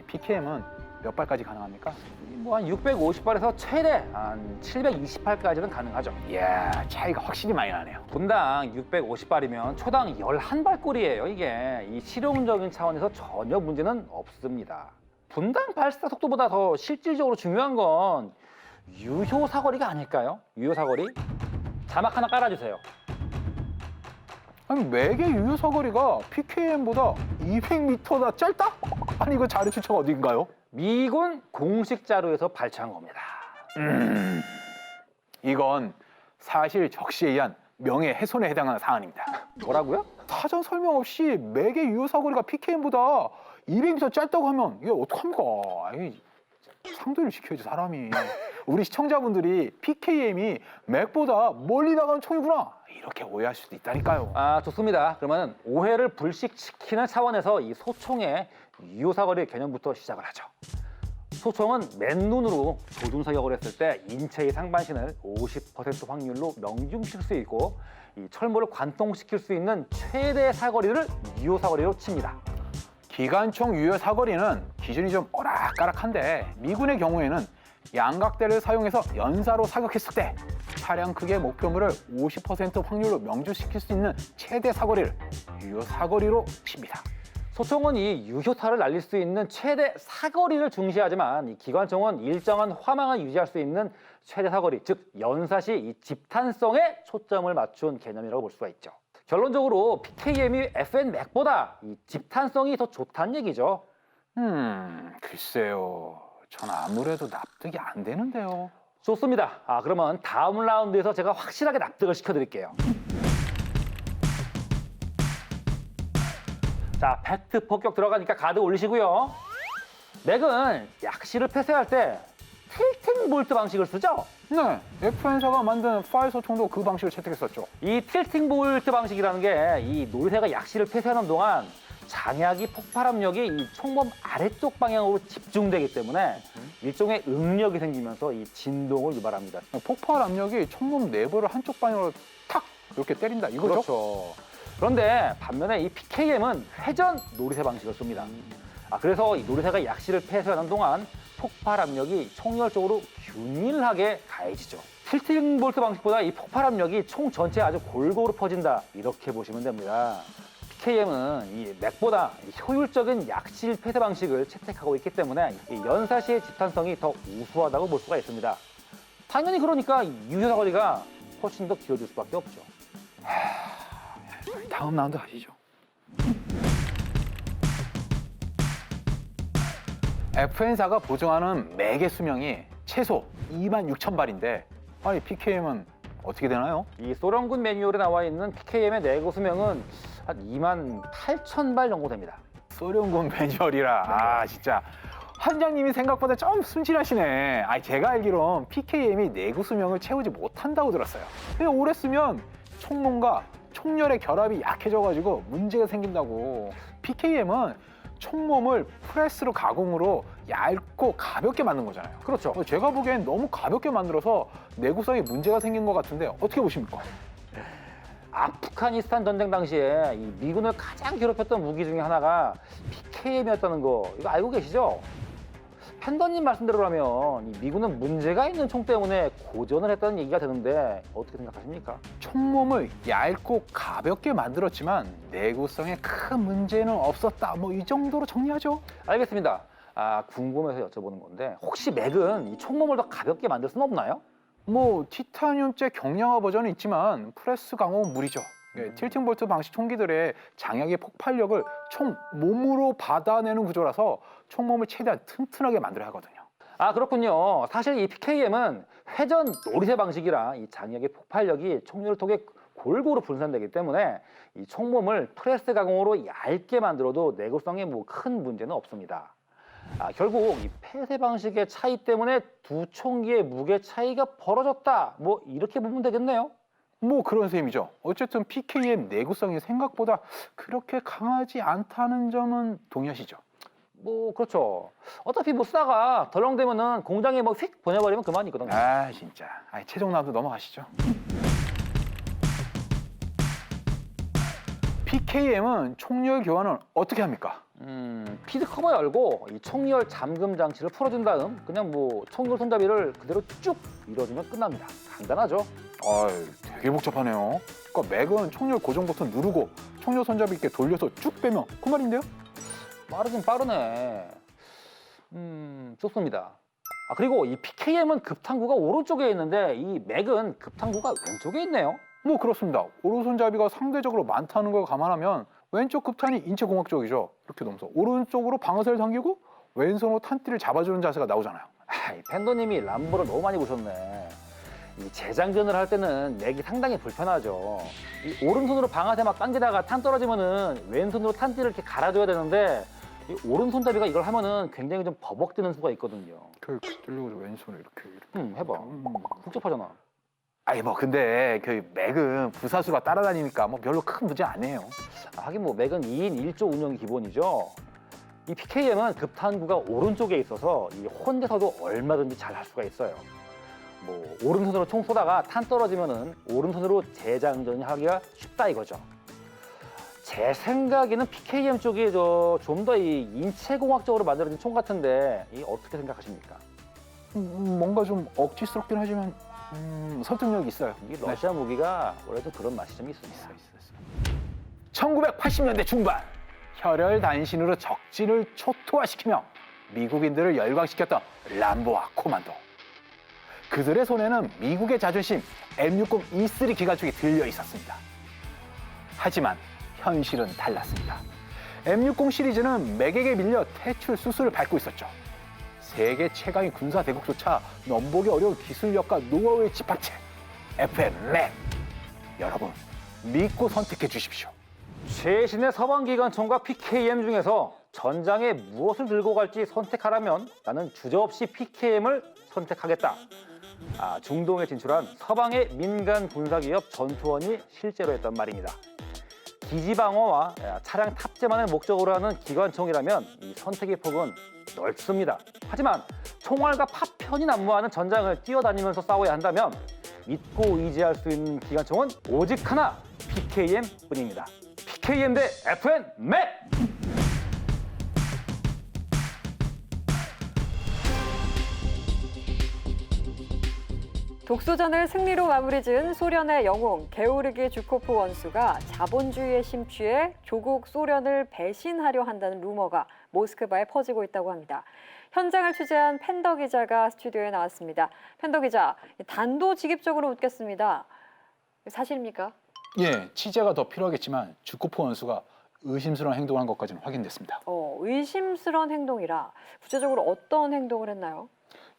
PKM은 몇 발까지 가능합니까? 뭐 한 650발에서 최대 한 728까지는 가능하죠. 이야, 차이가 확실히 많이 나네요. 분당 650발이면 초당 11발꼴이에요. 이게 이 실용적인 차원에서 전혀 문제는 없습니다. 분당 발사 속도보다 더 실질적으로 중요한 건 유효 사거리가 아닐까요? 유효 사거리? 자막 하나 깔아주세요. 아니, 맥의 유효 사거리가 PKM보다 200m나 짧다? 아니, 이거 자료 출처가 어딘가요? 미군 공식 자료에서 발췌한 겁니다. 이건 사실 적시에 의한 명예훼손에 해당하는 사안입니다. 뭐라고요? 사전 설명 없이 맥의 유효 사거리가 PKM보다 200m 짧다고 하면 이게 어떡합니까? 아이, 상도를 지켜야지 사람이. 우리 시청자분들이 PKM이 맥보다 멀리 나가는 총이구나 이렇게 오해할 수도 있다니까요. 좋습니다. 그러면 오해를 불식시키는 차원에서 이 소총의 유효 사거리 개념부터 시작을 하죠. 소총은 맨눈으로 조준 사격을 했을 때 인체의 상반신을 50% 확률로 명중시킬 수 있고 이 철모를 관통시킬 수 있는 최대 사거리를 유효 사거리로 칩니다. 기관총 유효 사거리는 기준이 좀 오락가락한데 미군의 경우에는 양각대를 사용해서 연사로 사격했을 때 차량 크기의 목표물을 50% 확률로 명중시킬 수 있는 최대 사거리를 유효 사거리로 칩니다. 소총은 이 유효타를 날릴 수 있는 최대 사거리를 중시하지만 이 기관총은 일정한 화망을 유지할 수 있는 최대 사거리, 즉 연사시 이 집탄성에 초점을 맞춘 개념이라고 볼 수가 있죠. 결론적으로 PKM이 FN 맥보다 이 집탄성이 더 좋다는 얘기죠. 글쎄요. 전 아무래도 납득이 안 되는데요. 좋습니다. 그러면 다음 라운드에서 제가 확실하게 납득을 시켜드릴게요. 자, 팩트 폭격 들어가니까 가드 올리시고요. 맥은 약실을 폐쇄할 때 틸팅 볼트 방식을 쓰죠? 네, FN사가 만든 파일 소총도 그 방식을 채택했었죠. 이 틸팅 볼트 방식이라는 게 이 노리쇠가 약실을 폐쇄하는 동안 장약이 폭발 압력이 이 총범 아래쪽 방향으로 집중되기 때문에 일종의 응력이 생기면서 이 진동을 유발합니다. 폭발 압력이 총몸 내부를 한쪽 방향으로 탁 이렇게 때린다 이거죠? 그렇죠. 그런데 반면에 이 PKM은 회전 노리쇠 방식을 씁니다. 그래서 이 노리쇠가 약실을 폐쇄하는 동안 폭발 압력이 총열 쪽으로 균일하게 가해지죠. 틸팅 볼트 방식보다 이 폭발 압력이 총 전체에 아주 골고루 퍼진다 이렇게 보시면 됩니다. PKM은 이 맥보다 효율적인 약실 폐쇄 방식을 채택하고 있기 때문에 이 연사시의 집탄성이 더 우수하다고 볼 수가 있습니다. 당연히 그러니까 유효 사거리가 훨씬 더 길어질 수밖에 없죠. 다음 라운드 가시죠. FN사가 보증하는 맥의 수명이 최소 26,000발인데 아니 PKM은 어떻게 되나요? 이 소련군 매뉴얼에 나와 있는 PKM의 내구 수명은 한 28,000발 정도 됩니다. 소련군 매뉴얼이라 진짜 한장님이 생각보다 좀 순진하시네. 제가 알기론 PKM이 내구 수명을 채우지 못한다고 들었어요. 그냥 오래 쓰면 총몸과 총열의 결합이 약해져가지고 문제가 생긴다고. PKM은 총몸을 프레스로 가공으로 얇고 가볍게 만든 거잖아요. 그렇죠. 제가 보기엔 너무 가볍게 만들어서 내구성에 문제가 생긴 것 같은데 어떻게 보십니까? 아프가니스탄 전쟁 당시에 이 미군을 가장 괴롭혔던 무기 중에 하나가 PKM이었다는 거 이거 알고 계시죠? 팬더님 말씀대로라면 이 미군은 문제가 있는 총 때문에 고전을 했다는 얘기가 되는데 어떻게 생각하십니까? 총몸을 얇고 가볍게 만들었지만 내구성에 큰 문제는 없었다. 뭐 이 정도로 정리하죠. 알겠습니다. 궁금해서 여쭤보는 건데 혹시 맥은 이 총몸을 더 가볍게 만들 수는 없나요? 뭐 티타늄제 경량화 버전은 있지만 프레스 강호는 무리죠. 틸팅 볼트 방식 총기들의 장약의 폭발력을 총 몸으로 받아내는 구조라서 총몸을 최대한 튼튼하게 만들어야 하거든요. 그렇군요. 사실 이 PKM은 회전 노리쇠 방식이라 이 장약의 폭발력이 총류를 통해 골고루 분산되기 때문에 이 총몸을 프레스 가공으로 얇게 만들어도 내구성에 뭐 큰 문제는 없습니다. 결국 이 폐쇄 방식의 차이 때문에 두 총기의 무게 차이가 벌어졌다. 뭐 이렇게 보면 되겠네요. 뭐 그런 셈이죠. 어쨌든 PKM 내구성이 생각보다 그렇게 강하지 않다는 점은 동의하시죠? 뭐 그렇죠. 어차피 뭐 쓰다가 덜렁대면은 공장에 뭐 휙 보내버리면 그만이거든요. 진짜. 최종 라운드 넘어가시죠. PKM은 총열 교환을 어떻게 합니까? 피드 커버 열고 이 총열 잠금 장치를 풀어준 다음 그냥 뭐 총열 손잡이를 그대로 쭉 밀어주면 끝납니다. 간단하죠? 되게 복잡하네요. 그러니까 맥은 총열 고정 버튼 누르고 총열 손잡이 이렇게 돌려서 쭉 빼면 그 말인데요? 빠르긴 빠르네. 좋습니다. 그리고 이 PKM은 급탄구가 오른쪽에 있는데 이 맥은 급탄구가 왼쪽에 있네요. 뭐 그렇습니다. 오른손잡이가 상대적으로 많다는 걸 감안하면 왼쪽 급탄이 인체공학적이죠. 이렇게 넘어서 오른쪽으로 방아쇠를 당기고 왼손으로 탄띠를 잡아주는 자세가 나오잖아요. 이 팬더님이 람보를 너무 많이 보셨네. 이 재장전을 할 때는 맥이 상당히 불편하죠. 이 오른손으로 방아쇠 막 당기다가 탄 떨어지면은 왼손으로 탄띠를 이렇게 갈아줘야 되는데 이 오른손잡이가 이걸 하면은 굉장히 좀 버벅대는 수가 있거든요. 들려고 왼손을 이렇게. 해봐. 복잡하잖아. 뭐 근데 그 맥은 부사수가 따라다니니까 뭐 별로 큰 문제 아니에요. 하긴 뭐 맥은 2인 1조 운영이 기본이죠. 이 PKM은 급탄구가 오른쪽에 있어서 이 혼자서도 얼마든지 잘 할 수가 있어요. 뭐 오른손으로 총 쏘다가 탄 떨어지면은 오른손으로 재장전하기가 쉽다 이거죠. 제 생각에는 PKM 쪽이 좀 더 이 인체공학적으로 만들어진 총 같은데 이 어떻게 생각하십니까? 뭔가 좀 억지스럽긴 하지만 설득력이 있어요. 이 러시아 무기가 원래도 그런 맛이 좀 있습니다. 1980년대 중반 혈혈단신으로 적진을 초토화시키며 미국인들을 열광시켰던 람보와 코만도. 그들의 손에는 미국의 자존심 M60 E3 기관총이 들려 있었습니다. 하지만 현실은 달랐습니다. M60 시리즈는 맥에게 밀려 퇴출 수술을 밟고 있었죠. 세계 최강의 군사 대국조차 넘보기 어려운 기술력과 노하우의 집합체 FN 맥. 여러분 믿고 선택해 주십시오. 최신의 서방기관총과 PKM 중에서 전장에 무엇을 들고 갈지 선택하라면 나는 주저없이 PKM을 선택하겠다. 중동에 진출한 서방의 민간 군사기업 전투원이 실제로 했던 말입니다. 기지 방어와 차량 탑재만을 목적으로 하는 기관총이라면 이 선택의 폭은 넓습니다. 하지만 총알과 파편이 난무하는 전장을 뛰어다니면서 싸워야 한다면 믿고 의지할 수 있는 기관총은 오직 하나, PKM뿐입니다. PKM 대 FN 맥! 독소전을 승리로 마무리 지은 소련의 영웅 게오르기 주코프 원수가 자본주의에 심취해 조국 소련을 배신하려 한다는 루머가 모스크바에 퍼지고 있다고 합니다. 현장을 취재한 팬더 기자가 스튜디오에 나왔습니다. 팬더 기자, 단도직입적으로 묻겠습니다. 사실입니까? 예, 취재가 더 필요하겠지만 주코프 원수가 의심스러운 행동을 한 것까지는 확인됐습니다. 의심스러운 행동이라 구체적으로 어떤 행동을 했나요?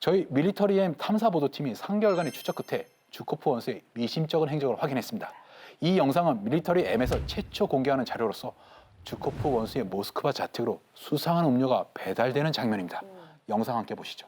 저희 밀리터리엠 탐사보도팀이 3개월간의 추적 끝에 주코프 원수의 미심쩍은 행적을 확인했습니다. 이 영상은 밀리터리엠에서 최초 공개하는 자료로서 주코프 원수의 모스크바 자택으로 수상한 음료가 배달되는 장면입니다. 영상 함께 보시죠.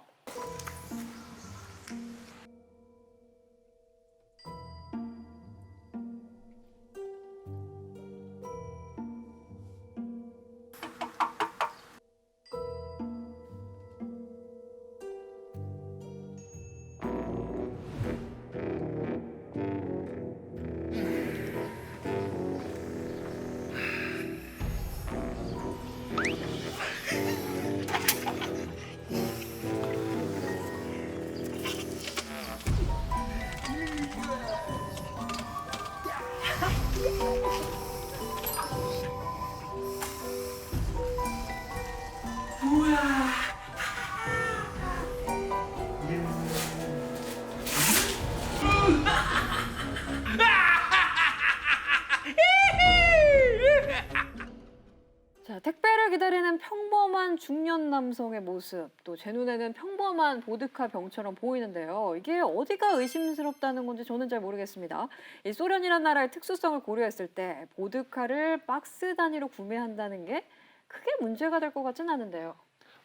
자, 택배를 기다리는 평범한 중년 남성의 모습, 또 제 눈에는 평범한 보드카 병처럼 보이는데요. 이게 어디가 의심스럽다는 건지 저는 잘 모르겠습니다. 이 소련이라는 나라의 특수성을 고려했을 때 보드카를 박스 단위로 구매한다는 게 크게 문제가 될 것 같지는 않은데요.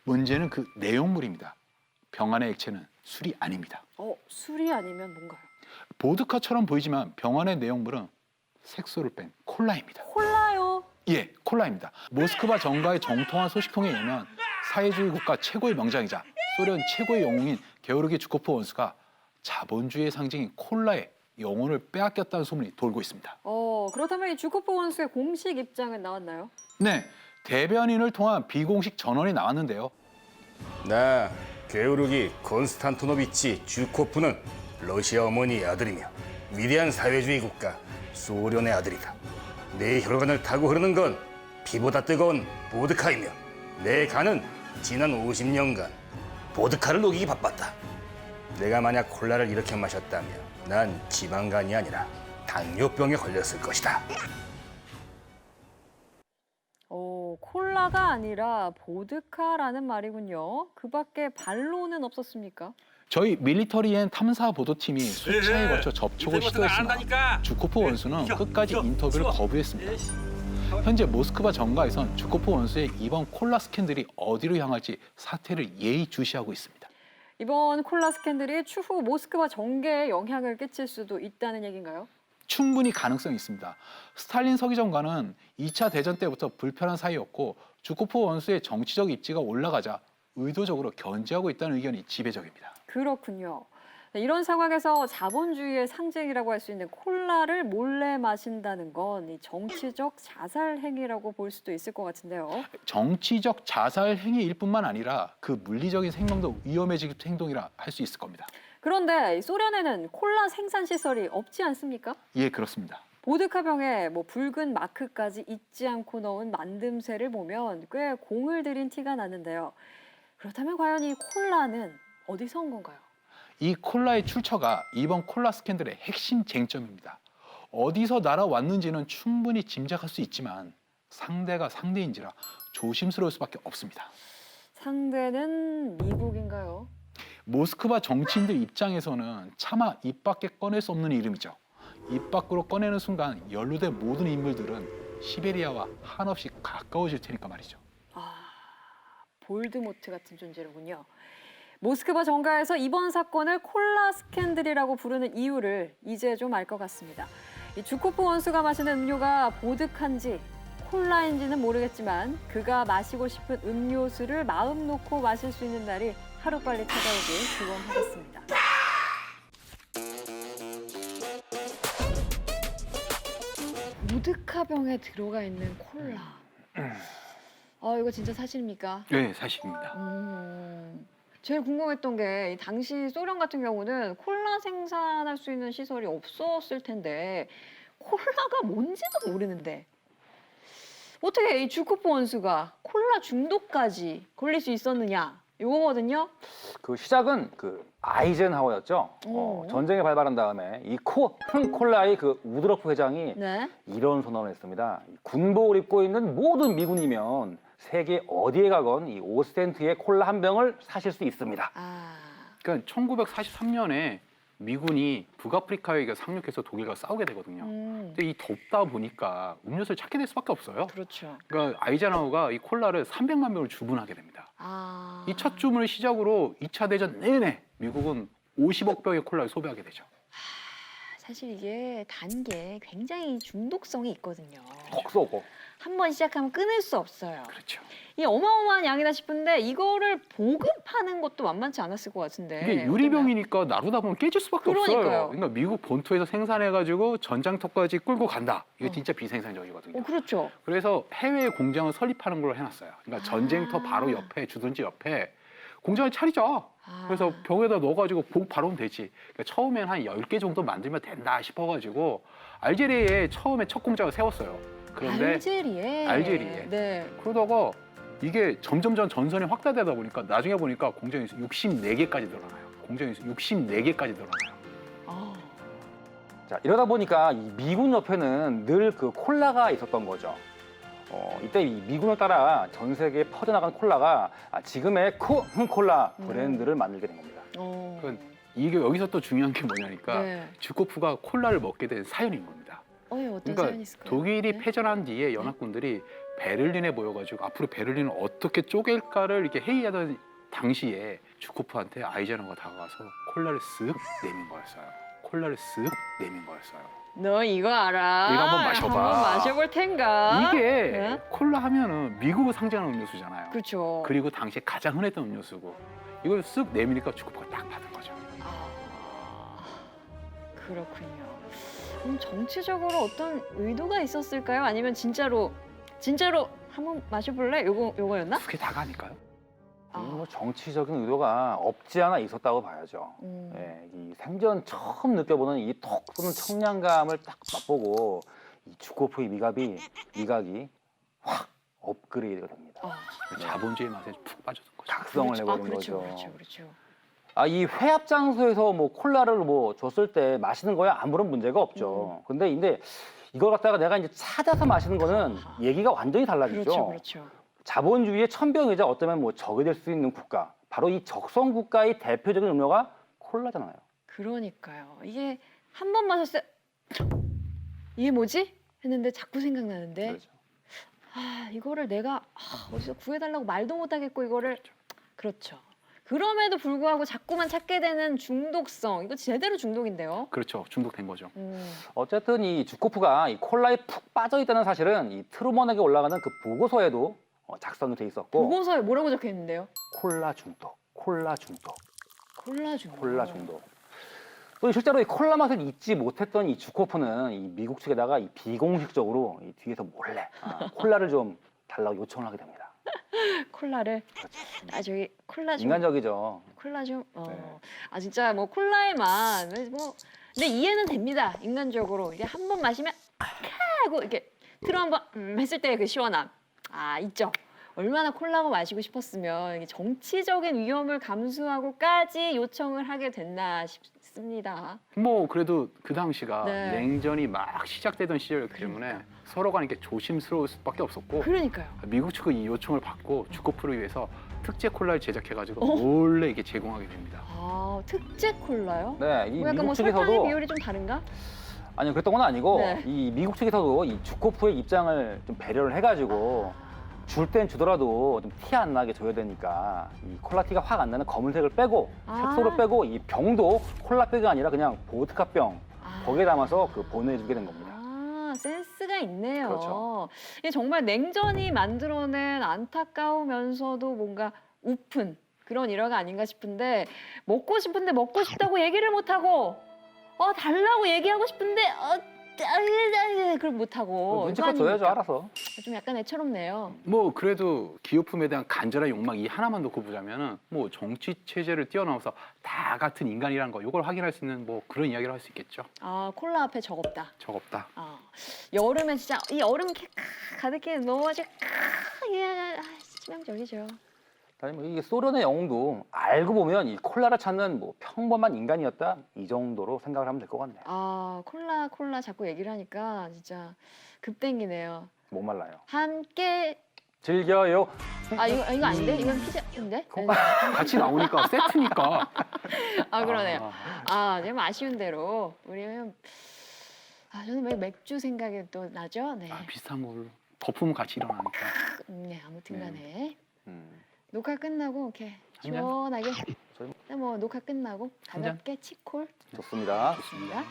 문제는 그 내용물입니다. 병 안의 액체는 술이 아닙니다. 술이 아니면 뭔가요? 보드카처럼 보이지만 병 안의 내용물은 색소를 뺀 콜라입니다. 콜라요? 예, 콜라입니다. 모스크바 정가의 정통한 소식통에 의하면 사회주의 국가 최고의 명장이자 소련 최고의 영웅인 게오르기 주코프 원수가 자본주의의 상징인 콜라의 영혼을 빼앗겼다는 소문이 돌고 있습니다. 그렇다면 이 주코프 원수의 공식 입장은 나왔나요? 네, 대변인을 통한 비공식 전언이 나왔는데요. 나 게오르기 콘스탄티노비치 주코프는 러시아 어머니의 아들이며 위대한 사회주의 국가 소련의 아들이다. 내 혈관을 타고 흐르는 건 피보다 뜨거운 보드카이며 내 간은 지난 50년간 보드카를 녹이기 바빴다. 내가 만약 콜라를 이렇게 마셨다면 난 지방간이 아니라 당뇨병에 걸렸을 것이다. 콜라가 아니라 보드카라는 말이군요. 그 밖에 반론은 없었습니까? 저희 밀리터리엔 탐사 보도팀이 수차에 걸쳐 접촉을 시도했으나 주코프 원수는 끝까지 인터뷰를 거부했습니다. 현재 모스크바 정가에선 주코프 원수의 이번 콜라 스캔들이 어디로 향할지 사태를 예의주시하고 있습니다. 이번 콜라 스캔들이 추후 모스크바 정계에 영향을 끼칠 수도 있다는 얘기인가요? 충분히 가능성이 있습니다. 스탈린 서기 정가는 2차 대전 때부터 불편한 사이였고 주코프 원수의 정치적 입지가 올라가자 의도적으로 견제하고 있다는 의견이 지배적입니다. 그렇군요. 이런 상황에서 자본주의의 상징이라고 할 수 있는 콜라를 몰래 마신다는 건 이 정치적 자살 행위라고 볼 수도 있을 것 같은데요. 정치적 자살 행위일 뿐만 아니라 그 물리적인 생명도 위험해질 행동이라 할 수 있을 겁니다. 그런데 소련에는 콜라 생산 시설이 없지 않습니까? 예, 그렇습니다. 보드카 병에 붉은 마크까지 잊지 않고 넣은 만듦새를 보면 꽤 공을 들인 티가 나는데요. 그렇다면 과연 이 콜라는 어디서 온 건가요? 이 콜라의 출처가 이번 콜라 스캔들의 핵심 쟁점입니다. 어디서 날아왔는지는 충분히 짐작할 수 있지만 상대가 상대인지라 조심스러울 수밖에 없습니다. 상대는 미국인가요? 모스크바 정치인들 입장에서는 차마 입 밖에 꺼낼 수 없는 이름이죠. 입 밖으로 꺼내는 순간 연루된 모든 인물들은 시베리아와 한없이 가까워질 테니까 말이죠. 볼드모트 같은 존재로군요. 모스크바 정가에서 이번 사건을 콜라 스캔들이라고 부르는 이유를 이제 좀 알 것 같습니다. 이 주코프 원수가 마시는 음료가 보드카인지 콜라인지는 모르겠지만 그가 마시고 싶은 음료수를 마음 놓고 마실 수 있는 날이 하루빨리 찾아오길 기원하겠습니다. 보드카 병에 들어가 있는 콜라. 이거 진짜 사실입니까? 네, 사실입니다. 제일 궁금했던 게 이 당시 소련 같은 경우는 콜라 생산할 수 있는 시설이 없었을 텐데 콜라가 뭔지도 모르는데 어떻게 이 주코프 원수가 콜라 중독까지 걸릴 수 있었느냐? 이거거든요. 그 시작은 그 아이젠하워였죠. 오. 전쟁에 발발한 다음에 이 콜라의 그 우드러프 회장이 네. 이런 선언을 했습니다. 군복을 입고 있는 모든 미군이면 세계 어디에 가건 이 5센트의 콜라 한 병을 사실 수 있습니다. 아, 그러니까 1943년에 미군이 북아프리카에 상륙해서 독일과 싸우게 되거든요. 근데 이 덥다 보니까 음료수를 찾게 될 수밖에 없어요. 그렇죠. 그러니까 아이젠하워가 이 콜라를 300만 병을 주문하게 됩니다. 아, 이 첫 주문을 시작으로 2차 대전 내내 미국은 50억 병의 콜라를 소비하게 되죠. 사실 이게 단 게 굉장히 중독성이 있거든요. 톡 쏘고. 한 번 시작하면 끊을 수 없어요. 그렇죠. 이 어마어마한 양이다 싶은데 이거를 보급하는 것도 만만치 않았을 것 같은데. 이게 유리병이니까 나르다 보면 깨질 수밖에 그러니까요. 없어요. 그러니까 미국 본토에서 생산해가지고 전장터까지 끌고 간다. 이게 어. 진짜 비생산적이거든요. 그렇죠. 그래서 해외에 공장을 설립하는 걸로 해놨어요. 그러니까 전쟁터 바로 옆에 주둔지 옆에 공장을 차리죠. 아. 그래서 병에다 넣어가지고 보급 바로 오면 되지. 그러니까 처음엔 한 10개 정도 만들면 된다 싶어가지고 알제리에 처음에 첫 공장을 세웠어요. 그런데 알제리에. 알제리에. 네. 그러다가 이게 점점점 전선이 확대되다 보니까 나중에 보니까 공장이 64개까지 늘어나요. 공장이 64개까지 늘어나요. 아. 자, 이러다 보니까 이 미군 옆에는 늘 그 콜라가 있었던 거죠. 이때 이 미군을 따라 전 세계에 퍼져나간 콜라가 지금의 콜라 브랜드를 만들게 된 겁니다. 어. 이게 여기서 또 중요한 게 뭐냐니까 네. 주코프가 콜라를 먹게 된 사연인 겁니다. 어떤 그러니까 사연이 있을까요? 독일이 네. 패전한 뒤에 연합군들이 베를린에 모여가지고 앞으로 베를린을 어떻게 쪼갤까를 이렇게 회의하던 당시에 주코프한테 아이젠하워가 다가가서 콜라를 쓱 내민 거였어요. 콜라를 쓱 내민 거였어요. 너 이거 알아? 이거 한번 마셔봐. 한번 마셔볼 텐가? 이게 네? 콜라 하면은 미국을 상징하는 음료수잖아요. 그렇죠. 그리고 당시에 가장 흔했던 음료수고 이걸 쓱 내미니까 주코프가 딱 받은 거죠. 아, 그렇군요. 정치적으로 어떤 의도가 있었을까요? 아니면 진짜로 한번 마셔볼래? 요거였나? 그게 다가 아닐까요? 뭐 정치적인 의도가 없지 않아 있었다고 봐야죠. 음. 예, 이 생전 처음 느껴보는 이 톡 쏘는 청량감을 딱 맛보고 이 주코프의 미각이 확 업그레이드가 됩니다. 자본주의 맛에 푹 빠져든 거죠. 각성을 해버린 그렇죠, 거죠. 그렇죠. 아, 이 회합 장소에서 뭐 콜라를 뭐 줬을 때 마시는 거야 아무런 문제가 없죠. 근데 이걸 갖다가 내가 이제 찾아서 마시는 거는 얘기가 완전히 달라지죠. 그렇죠. 자본주의의 천병이자 어쩌면 뭐 적이 될 수 있는 국가, 바로 이 적성 국가의 대표적인 음료가 콜라잖아요. 그러니까요. 이게 한 번 마셨을 때 이게 뭐지? 했는데 자꾸 생각나는데 그렇죠. 이거를 내가 어디서 구해달라고 말도 못하겠고 이거를 그렇죠. 그럼에도 불구하고 자꾸만 찾게 되는 중독성. 이거 제대로 중독인데요. 그렇죠. 중독된 거죠. 어쨌든 이 주코프가 이 콜라에 푹 빠져 있다는 사실은 이 트루먼에게 올라가는 그 보고서에도 작성이 돼 있었고, 보고서에 뭐라고 적혀 있는데요? 콜라 중독. 콜라 중독. 또 실제로 이 콜라 맛을 잊지 못했던 이 주코프는 이 미국 측에다가 이 비공식적으로 이 뒤에서 몰래 콜라를 좀 달라고 요청을 하게 됩니다. 콜라를 저기 콜라 좀 인간적이죠. 콜라 좀 네. 진짜 뭐 콜라의 맛 근데 이해는 됩니다. 인간적으로 이게 한 번 마시면 하고 이렇게 틀어 한번 했을 때 그 시원함 있죠. 얼마나 콜라가 마시고 싶었으면 이게 정치적인 위험을 감수하고까지 요청을 하게 됐나 싶습니다. 뭐 그래도 그 당시가 네. 냉전이 막 시작되던 시절이었기 때문에 서로가 이렇게 조심스러울 수밖에 없었고 그러니까요. 미국 측은 이 요청을 받고 주코프를 위해서 특제 콜라를 제작해가지고 어? 몰래 이게 제공하게 됩니다. 특제 콜라요? 네, 이 뭐 약간 미국 뭐 설탕의 측에서도 비율이 좀 다른가? 아니요, 그랬던 건 아니고 네. 이 미국 측에서도 이 주코프의 입장을 좀 배려를 해가지고 줄 땐 주더라도 좀 티 안 나게 줘야 되니까 이 콜라 티가 확 안 나는 검은색을 빼고 색소를 빼고 이 병도 콜라백이 아니라 그냥 보드카 병 거기에 담아서 그 보내주게 된 겁니다. 센스가 있네요. 그렇죠. 이게 정말 냉전이 만들어낸 안타까우면서도 뭔가 우픈 그런 일화가 아닌가 싶은데 먹고 싶은데 먹고 싶다고 얘기를 못하고 달라고 얘기하고 싶은데 그걸 못하고 눈치껏 줘야죠, 알아서. 좀 약간 애처롭네요. 뭐 그래도 기호품에 대한 간절한 욕망 이 하나만 놓고 보자면은 뭐 정치 체제를 뛰어넘어서 다 같은 인간이라는 거 이걸 확인할 수 있는 뭐 그런 이야기를 할 수 있겠죠. 아 콜라 앞에 적 없다. 적 없다. 여름에 진짜 이 얼음 이렇게 가득히 너무 아주 이게 치명적이죠. 아니 뭐 이게 소련의 영웅도 알고 보면 이 콜라를 찾는 뭐 평범한 인간이었다 이 정도로 생각을 하면 될 것 같네요. 아 콜라 자꾸 얘기를 하니까 진짜 급 땡기네요. 못 말라요. 함께 즐겨요. 아 이거 아닌데 이건 피자인데? 같이 나오니까 세트니까. 아 그러네요. 좀 아쉬운 대로 우리는 저는 왜 맥주 생각이 또 나죠? 네. 비슷한 걸로 거품은 같이 일어나니까. 네 아무튼간에 음. 녹화 끝나고 이렇게 한 잔? 시원하게 저희 뭐 녹화 끝나고 한 잔? 가볍게 치콜 좋습니다. 좋습니다.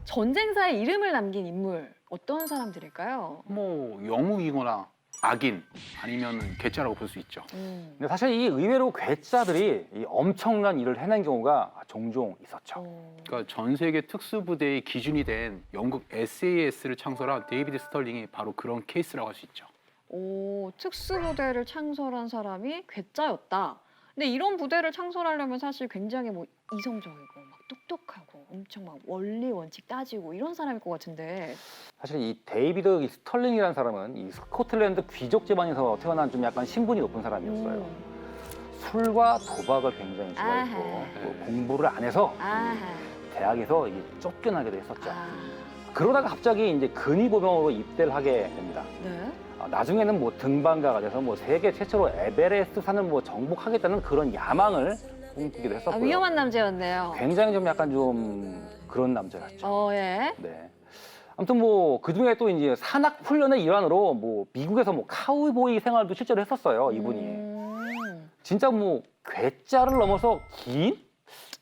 전쟁사에 이름을 남긴 인물 어떤 사람들일까요? 뭐 영웅이거나 악인 아니면 괴짜라고 볼 수 있죠. 근데 사실 이 의외로 괴짜들이 이 엄청난 일을 해낸 경우가 종종 있었죠. 그러니까 전 세계 특수부대의 기준이 된 영국 SAS를 창설한 데이비드 스털링이 바로 그런 케이스라고 할 수 있죠. 오, 특수부대를 창설한 사람이 괴짜였다. 근데 이런 부대를 창설하려면 사실 굉장히 뭐 이성적이고 막 똑똑하고 엄청 막 원리 원칙 따지고 이런 사람일 것 같은데. 사실 이 데이비드 이 스털링이라는 사람은 이 스코틀랜드 귀족 집안에서 태어난 좀 약간 신분이 높은 사람이었어요. 술과 도박을 굉장히 좋아했고 아하. 또 공부를 안 해서 아하. 대학에서 이게 쫓겨나기도 했었죠. 아, 그러다가 갑자기 이제 근위보병으로 입대를 하게 됩니다. 네. 나중에는 뭐 등반가가 돼서 뭐 세계 최초로 에베레스트 산을 뭐 정복하겠다는 그런 야망을 꿈꾸기도 했었고요. 위험한 남자였네요. 굉장히 좀 약간 좀 그런 남자였죠. 예. 네. 아무튼 뭐 그중에 또 이제 산악 훈련의 일환으로 뭐 미국에서 뭐 카우보이 생활도 실제로 했었어요, 이분이. 진짜 뭐 괴짜를 넘어서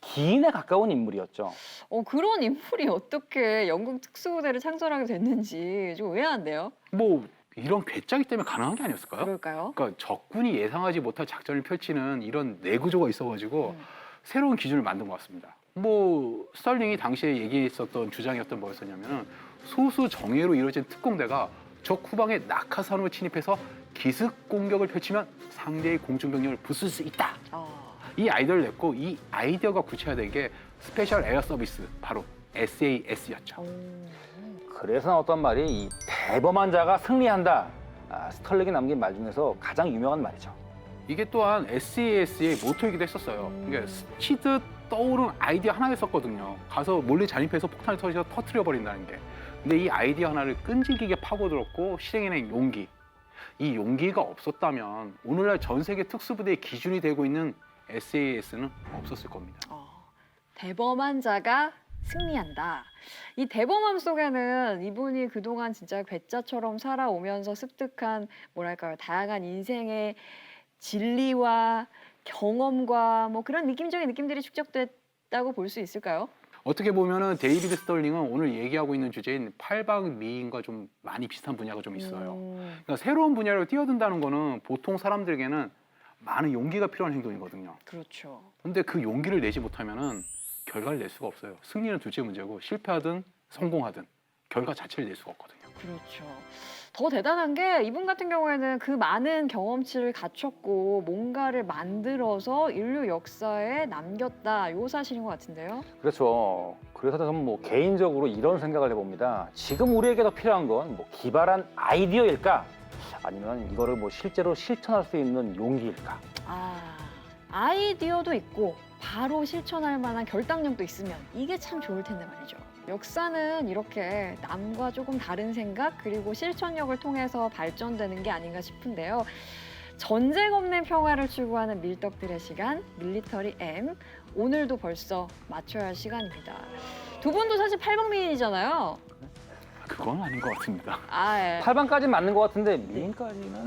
기인에 가까운 인물이었죠. 그런 인물이 어떻게 영국 특수부대를 창설하게 됐는지 좀 의아한데요. 뭐 이런 괴짜기 때문에 가능한 게 아니었을까요? 그럴까요? 그러니까 적군이 예상하지 못할 작전을 펼치는 이런 내구조가 있어가지고 새로운 기준을 만든 것 같습니다. 뭐 스털링이 당시에 얘기했었던 주장이었던 뭐였었냐면은 소수 정예로 이루어진 특공대가 적 후방에 낙하산으로 침입해서 기습 공격을 펼치면 상대의 공중병력을 부술 수 있다. 이 아이디어를 냈고 이 아이디어가 구체화된 게 스페셜 에어 서비스 바로 SAS였죠. 그래서 나왔던 말이 이 대범한 자가 승리한다. 스털링이 남긴 말 중에서 가장 유명한 말이죠. 이게 또한 SAS의 모토이기도 했었어요. 그러니까 스치듯 떠오른 아이디어 하나였었거든요. 가서 몰래 잠입해서 폭탄을 터뜨려 버린다는 게. 근데 이 아이디어 하나를 끈질기게 파고들었고 실행해낸 용기. 이 용기가 없었다면 오늘날 전 세계 특수부대의 기준이 되고 있는 SAS는 없었을 겁니다. 대범한 자가 승리한다. 이 대범함 속에는 이분이 그동안 진짜 괴짜처럼 살아오면서 습득한 뭐랄까요, 다양한 인생의 진리와 경험과 뭐 그런 느낌적인 느낌들이 축적됐다고 볼 수 있을까요? 어떻게 보면은 데이비드 스털링은 오늘 얘기하고 있는 주제인 팔방미인과 좀 많이 비슷한 분야가 좀 있어요. 그러니까 새로운 분야로 뛰어든다는 거는 보통 사람들에게는 많은 용기가 필요한 행동이거든요. 그렇죠. 근데 그 용기를 내지 못하면은 결과를 낼 수가 없어요. 승리는 둘째 문제고 실패하든 성공하든 결과 자체를 낼 수가 없거든요. 그렇죠. 더 대단한 게 이분 같은 경우에는 그 많은 경험치를 갖췄고 뭔가를 만들어서 인류 역사에 남겼다. 요 사실인 것 같은데요. 그렇죠. 그래서 저는 뭐 개인적으로 이런 생각을 해봅니다. 지금 우리에게 더 필요한 건 뭐 기발한 아이디어일까? 아니면 이거를 뭐 실제로 실천할 수 있는 용기일까? 아이디어도 있고 바로 실천할 만한 결단력도 있으면 이게 참 좋을 텐데 말이죠. 역사는 이렇게 남과 조금 다른 생각 그리고 실천력을 통해서 발전되는 게 아닌가 싶은데요. 전쟁 없는 평화를 추구하는 밀떡들의 시간, 밀리터리 M. 오늘도 벌써 마쳐야 할 시간입니다. 두 분도 사실 팔방미인이잖아요. 그건 아닌 것 같습니다. 아, 예. 8방까지는 맞는 것 같은데 미인까지는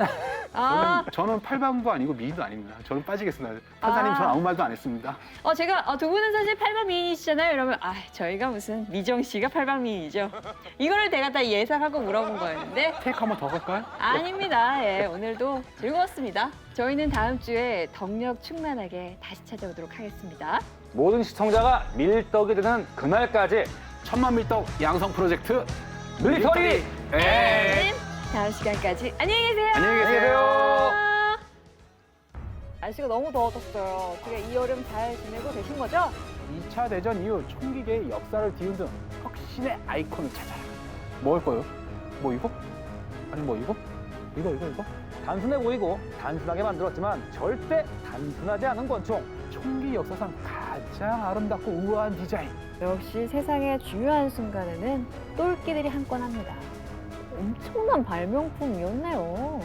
아, 저는 8방도 아니고 미인도 아닙니다. 저는 빠지겠습니다. 판사님 저는 아무 말도 안 했습니다. 제가 두 분은 사실 8방 미인이시잖아요. 이러면 저희가 무슨 미정 씨가 8방 미인이죠. 이거를 제가 다 예상하고 물어본 거였는데 테이크 한 번 더 갈까요? 아닙니다. 예, 오늘도 즐거웠습니다. 저희는 다음 주에 덕력 충만하게 다시 찾아오도록 하겠습니다. 모든 시청자가 밀떡이 되는 그날까지 천만 밀떡 양성 프로젝트 밀리터리 엠! 다음 시간까지 안녕히 계세요. 안녕히 계세요. 계세요. 날씨가 너무 더워졌어요. 어떻게 이 여름 잘 지내고 계신 거죠? 2차 대전 이후 총기계의 역사를 뒤흔든 혁신의 아이콘을 찾아라. 뭐 할 거예요? 뭐 이거? 아니 뭐 이거? 이거? 단순해 보이고 단순하게 만들었지만 절대 단순하지 않은 권총. 총기 역사상 가장 아름답고 우아한 디자인. 역시 세상의 중요한 순간에는 똘끼들이 한 건 합니다. 엄청난 발명품이었네요.